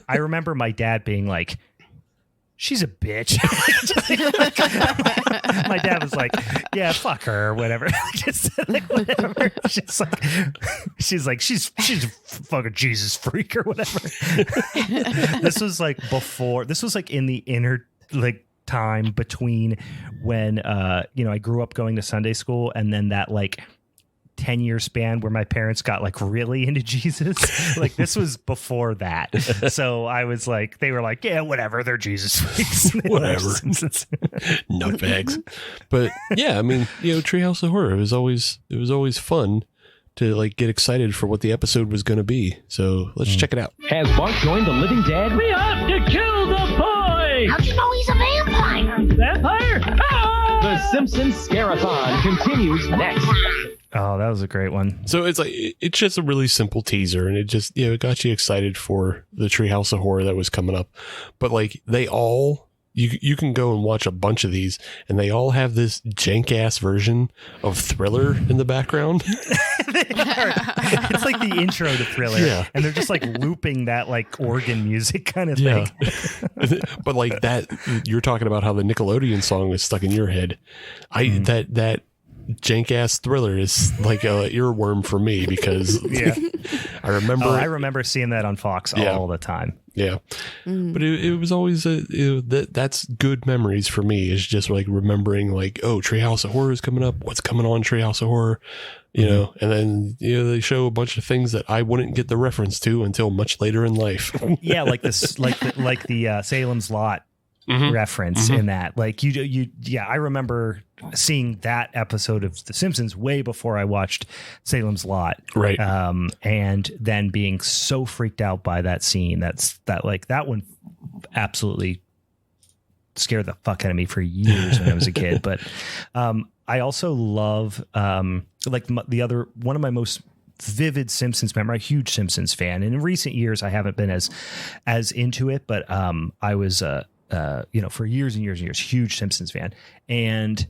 I remember my dad being like, she's a bitch. My dad was like, yeah, fuck her or whatever. Just like whatever. She's a fucking Jesus freak or whatever. This was like in the inner like time between when I grew up going to Sunday school and then that like 10-year span where my parents got like really into Jesus. Like this was before that. So I was like, they were like, yeah, whatever, they're Jesus freaks.
Whatever. Nutbags. But yeah, I mean, Treehouse of Horror, it was always fun to like get excited for what the episode was going to be. So let's check it out.
Has Bart joined the living dead? We have to kill the boy!
How'd you know he's a vampire?
Vampire? Ah! The Simpsons Scare-a-thon continues next.
Oh, that was a great one.
So it's just a really simple teaser, and it just it got you excited for the Treehouse of Horror that was coming up. But like they all, you can go and watch a bunch of these, and they all have this jank ass version of Thriller in the background.
It's like the intro to Thriller, and they're just like looping that like organ music kind of thing.
But like that, you're talking about how the Nickelodeon song is stuck in your head. That jank ass Thriller is like a earworm for me because I remember
seeing that on Fox all the time.
Yeah. But it was always that's good memories for me, is just like remembering like, oh, Treehouse of Horror is coming up, what's coming on Treehouse of Horror, and then they show a bunch of things that I wouldn't get the reference to until much later in life.
Yeah, like this like the Salem's Lot reference in that. Like I remember seeing that episode of The Simpsons way before I watched Salem's Lot.
Right.
And then being so freaked out by that scene, that one absolutely scared the fuck out of me for years when I was a kid. But I also love one of my most vivid Simpsons memory. I'm a huge Simpsons fan, and in recent years I haven't been as into it, but I was for years and years and years huge Simpsons fan. And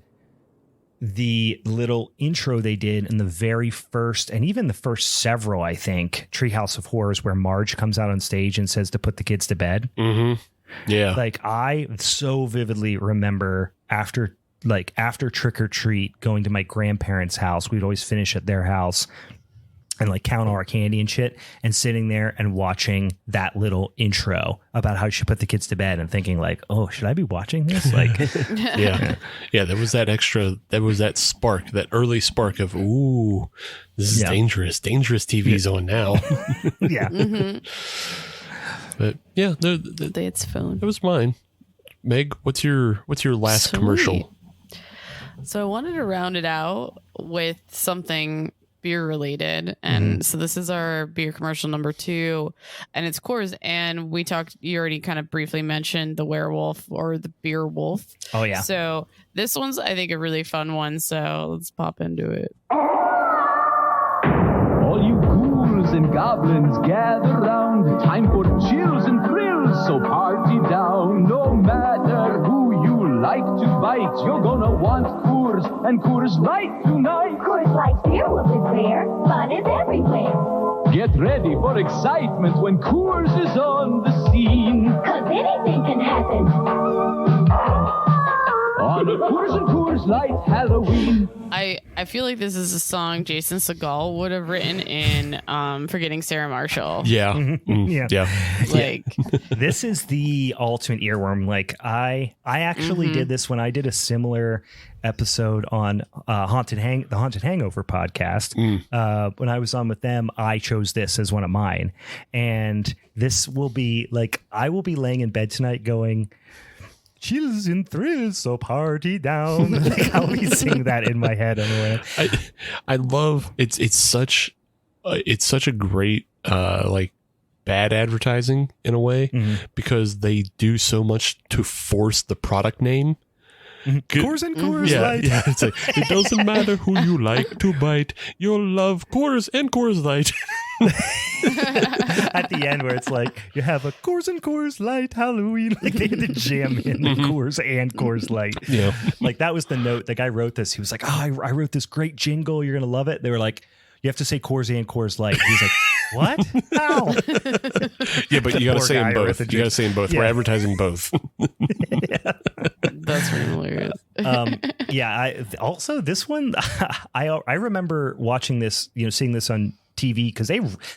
the little intro they did in the very first, and even the first several, I think, Treehouse of Horrors, where Marge comes out on stage and says to put the kids to bed.
Mm-hmm. Yeah.
Like, I so vividly remember after Trick or Treat, going to my grandparents' house. We'd always finish at their house and like count all our candy and shit, and sitting there and watching that little intro about how you should put the kids to bed and thinking like, oh, should I be watching this? Like,
yeah. There was that spark, that early spark of, ooh, this is dangerous TV's on now.
Yeah.
Mm-hmm.
But yeah,
it's phone.
That was mine. Meg, what's your last
Sweet.
commercial?
So I wanted to round it out with something beer related, and so this is our beer commercial number 2, and it's Coors. And you already kind of briefly mentioned the werewolf or the beer wolf.
Oh yeah.
So this one's, I think, a really fun one. So let's pop into it.
All you ghouls and goblins gather round. Time for chills and thrills, so party down. No matter who you like to bite, you're gonna want Coors and Coors Light tonight.
Coors Light Beer Wolf is there. Fun is everywhere.
Get ready for excitement when Coors is on the scene.
'Cause anything can happen.
On a Coors and Coors Light Halloween.
I feel like this is a song Jason Segel would have written in Forgetting Sarah Marshall.
Yeah.
Yeah.
Like,
this is the ultimate earworm. Like, I actually did this when I did a similar episode on the Haunted Hangover podcast. When I was on with them, I chose this as one of mine. And this will be like, I will be laying in bed tonight going, chills and thrills, so party down. Like, I'll be singing that in my head on the way.
I love it's such a great like bad advertising in a way, because they do so much to force the product name.
Coors and Coors Light.
Yeah, it's like, it doesn't matter who you like to bite, you'll love Coors and Coors Light.
At the end, where it's like, you have a Coors and Coors Light Halloween. Like, they had to jam in Coors and Coors Light.
Yeah.
Like, that was the note. The guy wrote this. He was like, oh, I wrote this great jingle. You're going to love it. They were like, you have to say Coors and Coors Light. He's like, what? How?
Yeah, but you got to say them both.
You
got to say them both.
Yeah.
We're advertising both.
that's really hilarious.
Also, this one, I remember watching this, seeing this on TV, because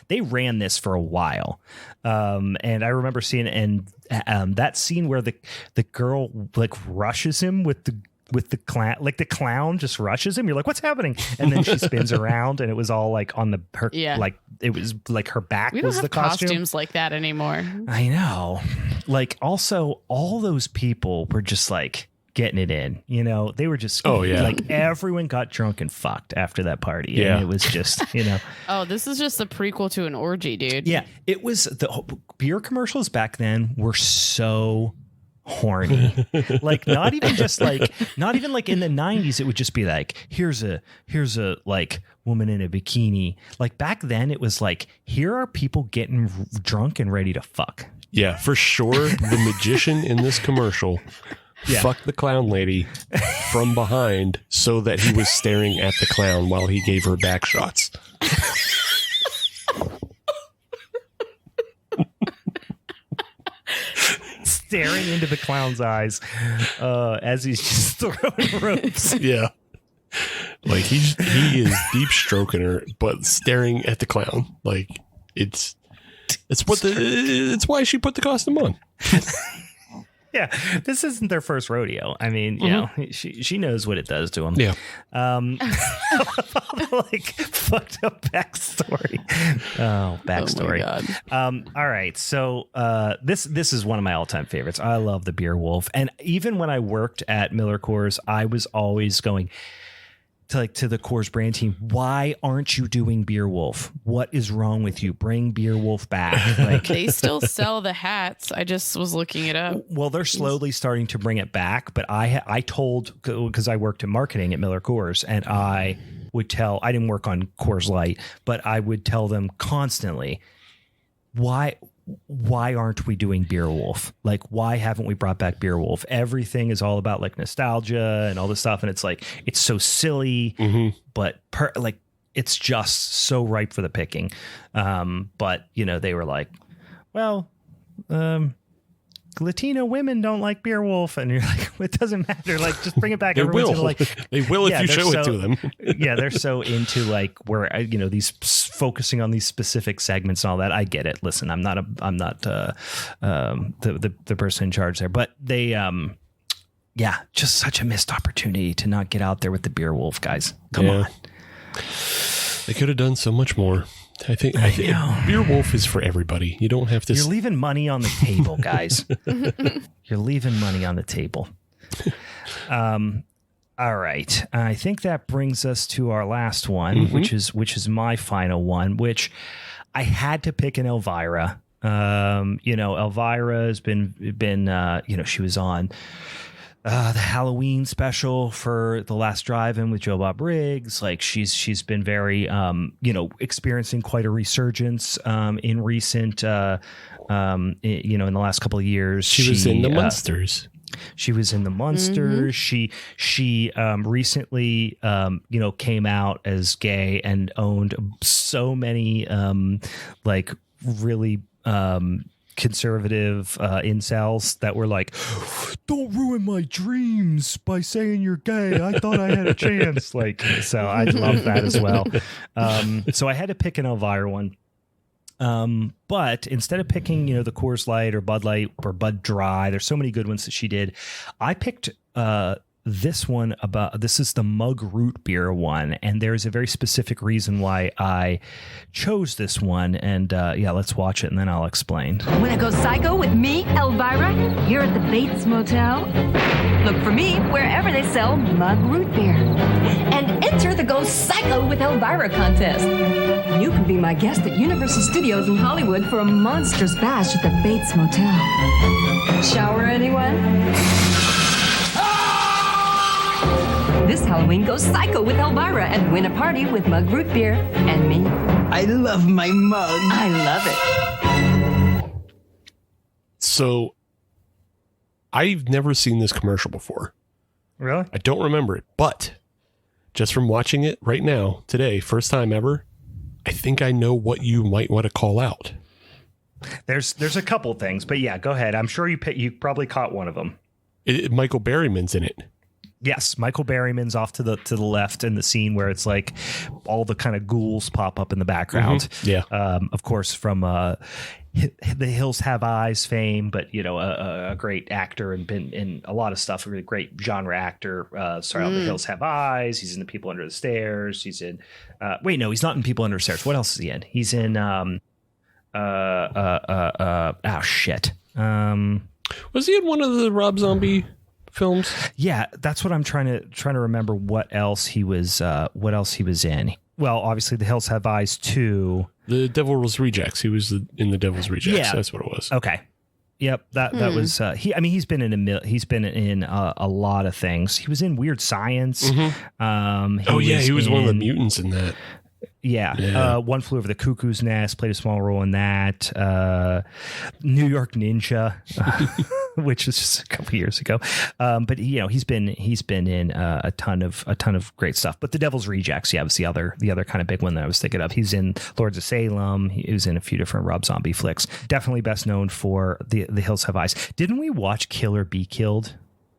they ran this for a while, and I remember seeing it, and that scene where the girl like rushes him with the clown, like the clown just rushes him. You're like, what's happening? And then she spins around, and it was all like on her, like it was like her back
We don't
was
have
the costume.
costumes like that anymore.
I know. Like, also, all those people were just like getting it in, they were just, like, everyone got drunk and fucked after that party.
Yeah.
And it was just,
Oh, this is just the prequel to an orgy, dude.
Yeah, it was. The beer commercials back then were so horny. Like, not even in the 90s, it would just be like, here's a like woman in a bikini. Like, back then it was like, here are people getting drunk and ready to fuck.
Yeah, for sure. The magician in this commercial fucked the clown lady from behind so that he was staring at the clown while he gave her back shots.
Staring into the clown's eyes as he's just throwing ropes.
Yeah. Like, he is deep stroking her, but staring at the clown. Like, it's why she put the costume on.
Yeah, this isn't their first rodeo. I mean, she knows what it does to them.
Yeah.
Like, fucked up backstory. Oh, backstory.
Oh my God.
All right. So this is one of my all-time favorites. I love the Beer Wolf. And even when I worked at Miller Coors, I was always going to the Coors brand team, why aren't you doing Beer Wolf? What is wrong with you? Bring Beer Wolf back. Like,
they still sell the hats. I just was looking it up.
Well, they're slowly starting to bring it back, but I told, because I worked in marketing at Miller Coors, and I would tell, I didn't work on Coors Light, but I would tell them constantly, why aren't we doing Beer Wolf? Like, why haven't we brought back Beer Wolf? Everything is all about like nostalgia and all this stuff. And it's like, it's so silly, but it's just so ripe for the picking. But they were like, well, Latino women don't like Beer Wolf, and you're like, it doesn't matter. Like, just bring it back.
They will. They will if you show it to them.
Yeah, they're so into like where these focusing on these specific segments and all that. I get it. Listen, I'm not the person in charge there, but they just such a missed opportunity to not get out there with the Beer Wolf guys. Come on,
they could have done so much more. I think Beer Wolf is for everybody. You don't have to.
You're leaving money on the table, guys. You're leaving money on the table. All right. I think that brings us to our last one, which is my final one, which I had to pick an Elvira. Elvira has been she was on the Halloween special for The Last Drive-In with Joe Bob Briggs. Like she's been very, experiencing quite a resurgence in recent, in the last couple of years.
She was in the Munsters.
She was in the Munsters. She recently, came out as gay and owned so many, really, conservative incels that were like, don't ruin my dreams by saying you're gay. I thought I had a chance. Like, so I love that as well. So I had to pick an Elvira one. But instead of picking, the Coors Light or Bud Dry, there's so many good ones that she did. I picked this one this is the Mug Root Beer one, and there's a very specific reason why I chose this one, and let's watch it and then I'll explain.
Wanna go psycho with me, Elvira, here at the Bates Motel? Look for me wherever they sell Mug Root Beer, and enter the Go Psycho with Elvira contest. You can be my guest at Universal Studios in Hollywood for a monstrous bash at the Bates Motel. Shower anyone? This Halloween, go psycho with Elvira and win a party with Mug Root Beer and me.
I love my mug.
I love it.
So, I've never seen this commercial before.
Really?
I don't remember it, but just from watching it right now, today, first time ever, I think I know what you might want to call out.
There's a couple things, but yeah, go ahead. I'm sure you probably caught one of them.
Michael Berryman's in it.
Yes, Michael Berryman's off to the left in the scene where it's like all the kind of ghouls pop up in the background.
Yeah.
Of course, from The Hills Have Eyes fame, but a great actor and been in a lot of stuff. A really great genre actor. The Hills Have Eyes. He's in The People Under the Stairs. He's in. No, he's not in People Under the Stairs. What else is he in? He's in. Shit.
Was he in one of the Rob Zombie films?
Yeah, that's what I'm trying to remember. What else he was in? Well, obviously, The Hills Have Eyes 2.
The Devil's Rejects. He was in the Devil's Rejects. Yeah, that's what it was.
Okay. Yep, that was he. I mean, he's been in a lot of things. He was in Weird Science.
He was one of the mutants in that.
Yeah. One Flew Over the Cuckoo's Nest, played a small role in that. New York Ninja, which was just a couple years ago. But he's been in a ton of great stuff. But The Devil's Rejects, was the other kind of big one that I was thinking of. He's in Lords of Salem. He was in a few different Rob Zombie flicks. Definitely best known for The Hills Have Eyes. Didn't we watch Kill or Be Killed?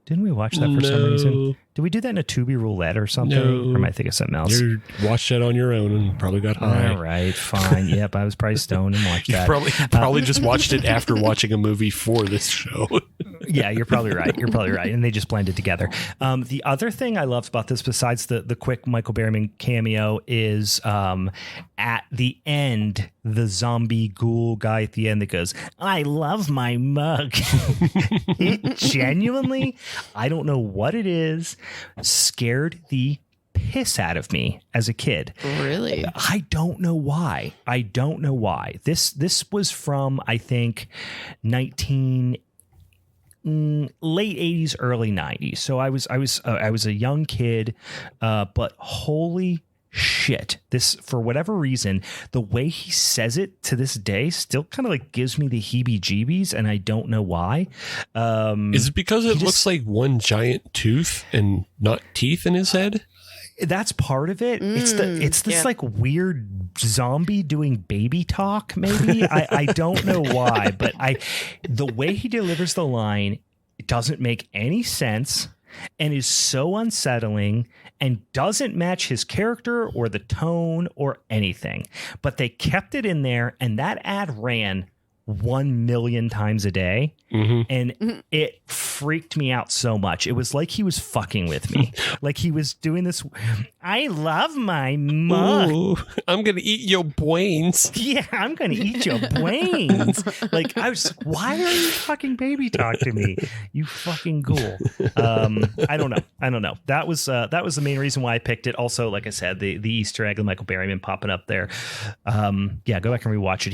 Didn't we watch that for some reason? Did we do that in a Tubi roulette or something?
No.
Or am I thinking of something else?
You watched that on your own and probably got high.
All right, fine. Yep, I was probably stoned and watched that.
You probably just watched it after watching a movie for this show.
Yeah, you're probably right. And they just blended together. The other thing I loved about this, besides the quick Michael Berryman cameo, is at the end, the zombie ghoul guy at the end that goes, "I love my mug." It genuinely, I don't know what it is, scared the piss out of me as a kid.
Really?
I don't know why. This was from, I think, late 80s, early 90s. So I was a young kid, but holy shit. This, for whatever reason, the way he says it to this day still kind of like gives me the heebie-jeebies, and I don't know why.
Is it because it looks like one giant tooth and not teeth in his head?
That's part of it. It's this like weird zombie doing baby talk. Maybe I don't know why, but the way he delivers the line, it doesn't make any sense and is so unsettling and doesn't match his character or the tone or anything. But they kept it in there, and that ad ran 1 million times a day, and it freaked me out so much. It was like he was fucking with me. Like he was doing this. I love my mug.
Ooh, I'm gonna eat your brains.
Yeah, I'm gonna eat your brains. Like I was. Why are you fucking baby talk to me? You fucking ghoul. I don't know. That was the main reason why I picked it. Also, like I said, the Easter egg, the Michael Berryman popping up there. Yeah, go back and rewatch it.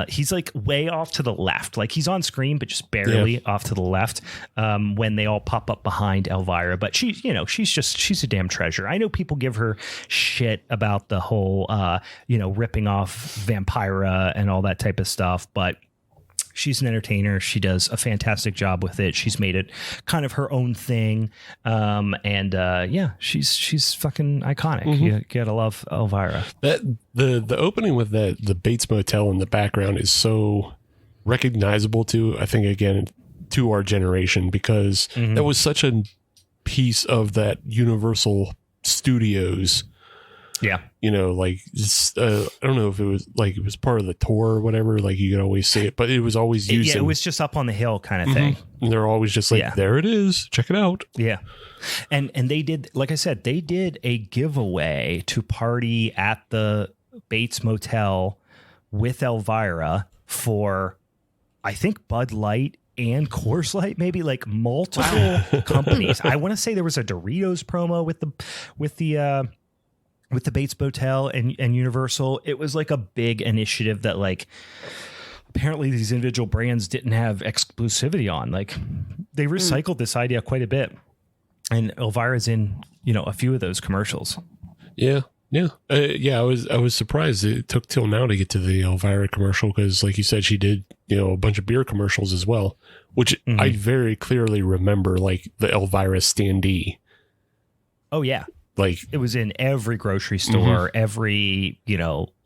He's like way off to the left. Like he's on screen, but just barely off to the left when they all pop up behind Elvira. But she's a damn treasure. I know people give her shit about the whole, ripping off Vampira and all that type of stuff, but she's an entertainer. She does a fantastic job with it. She's made it kind of her own thing. She's fucking iconic. You gotta love Elvira.
The opening with the Bates Motel in the background is so recognizable to, I think, again, to our generation, because that was such a piece of that Universal Studios. Yeah. Like I don't know if it was like it was part of the tour or whatever, like you could always see it, but it was always used.
Yeah, it was just up on the hill kind of thing.
And they're always just like, there it is, check it out.
Yeah. And they did, like I said, they did a giveaway to party at the Bates Motel with Elvira for, I think, Bud Light and Coors Light, maybe, like multiple companies. I want to say there was a Doritos promo with the Bates Motel and Universal. It was like a big initiative that, like, apparently these individual brands didn't have exclusivity on. Like, they recycled this idea quite a bit, and Elvira's in a few of those commercials.
Yeah. I was surprised it took till now to get to the Elvira commercial, because, like you said, she did a bunch of beer commercials as well, which I very clearly remember, like the Elvira standee.
Oh yeah,
like
it was in every grocery store, every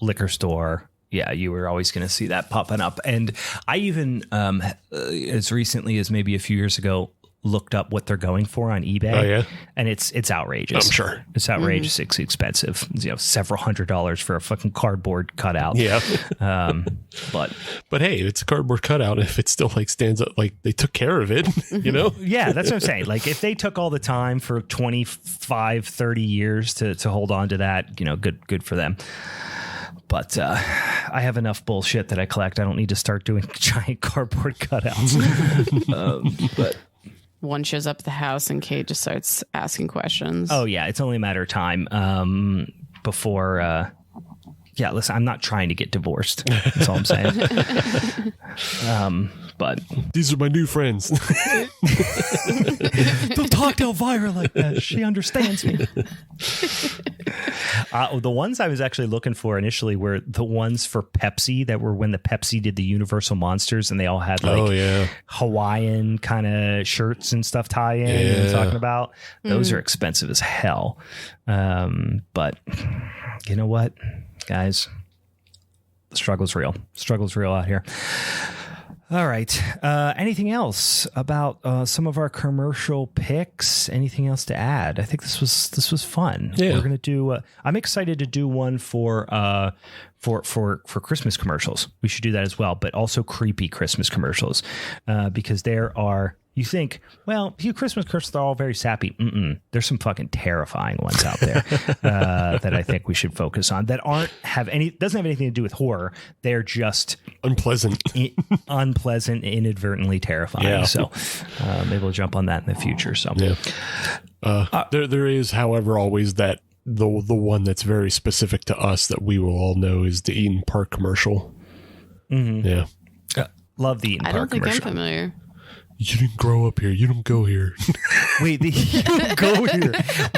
liquor store. Yeah, you were always going to see that popping up. And I even as recently as maybe a few years ago looked up what they're going for on eBay. Oh yeah, and it's outrageous.
I'm sure
it's outrageous. It's expensive. Several $100s for a fucking cardboard cutout.
Yeah,
but
hey, it's a cardboard cutout. If it still like stands up, like they took care of it,
Yeah, that's what I'm saying. Like if they took all the time for 25, 30 years to hold on to that, good for them. But I have enough bullshit that I collect. I don't need to start doing giant cardboard cutouts. But
one shows up at the house and Kate just starts asking questions.
Oh yeah, it's only a matter of time before. Listen, I'm not trying to get divorced. That's all I'm saying. But
these are my new friends.
Don't talk to Elvira like that. She understands me. The ones I was actually looking for initially were the ones for Pepsi that were when the Pepsi did the Universal Monsters, and they all had like Hawaiian kind of shirts and stuff tie in. You know what I'm talking about? Those are expensive as hell. But you know what, guys? The struggle's real. Struggle's real out here. All right. Anything else about some of our commercial picks? Anything else to add? I think this was fun.
Yeah.
We're gonna do. I'm excited to do one for Christmas commercials. We should do that as well, but also creepy Christmas commercials because there are. You think, well, Christmas commercials are all very sappy. There's some fucking terrifying ones out there that I think we should focus on that doesn't have anything to do with horror. They're just
unpleasant,
inadvertently terrifying.
Yeah.
So maybe we'll jump on that in the future. So
there is, however, always that the one that's very specific to us that we will all know is the Eden Park commercial.
Yeah, love the Eden Park commercial.
I don't think I'm familiar.
You didn't grow up here. You don't go here.
Wait, you don't go here.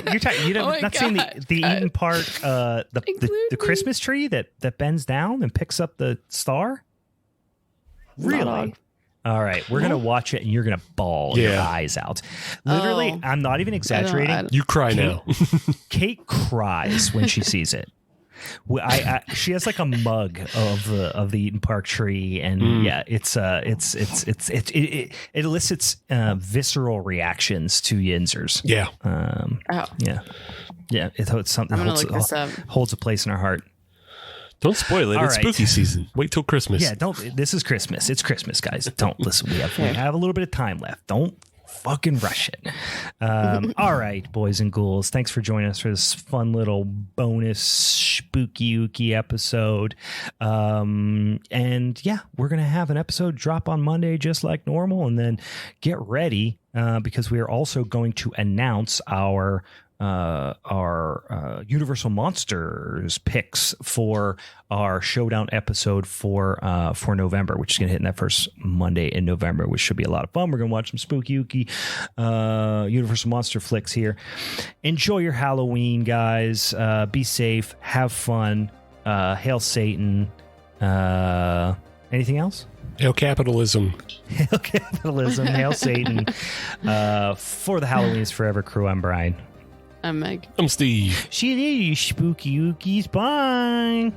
You're talking. You don't not seeing the Eden Park, the Christmas tree that bends down and picks up the star. Really? All right, we're gonna watch it, and you're gonna bawl your eyes out. Literally, I'm not even exaggerating.
You cry now.
Kate cries when she sees it. She has like a mug of the Eden Park tree, and it elicits visceral reactions to Yinzers.
Yeah,
yeah. It's something that holds a place in our heart.
Don't spoil it.
All
it's
right.
Spooky season. Wait till Christmas.
Yeah, don't. This is Christmas. It's Christmas, guys. Don't listen. We have a little bit of time left. Don't fucking rush it. All right, boys and ghouls. Thanks for joining us for this fun little bonus spooky ooky episode. And yeah, we're gonna have an episode drop on Monday just like normal, and then get ready because we are also going to announce our Universal Monsters picks for our showdown episode for November, which is going to hit in that first Monday in November, which should be a lot of fun. We're going to watch some spooky ooky Universal Monster flicks here. Enjoy your Halloween, guys. Be safe. Have fun. Hail Satan. Anything else?
Hail capitalism.
Hail capitalism. Hail Satan. For the Halloween's Forever crew, I'm Brian.
I'm Meg.
I'm Steve.
See you later, you spooky ookies. Bye.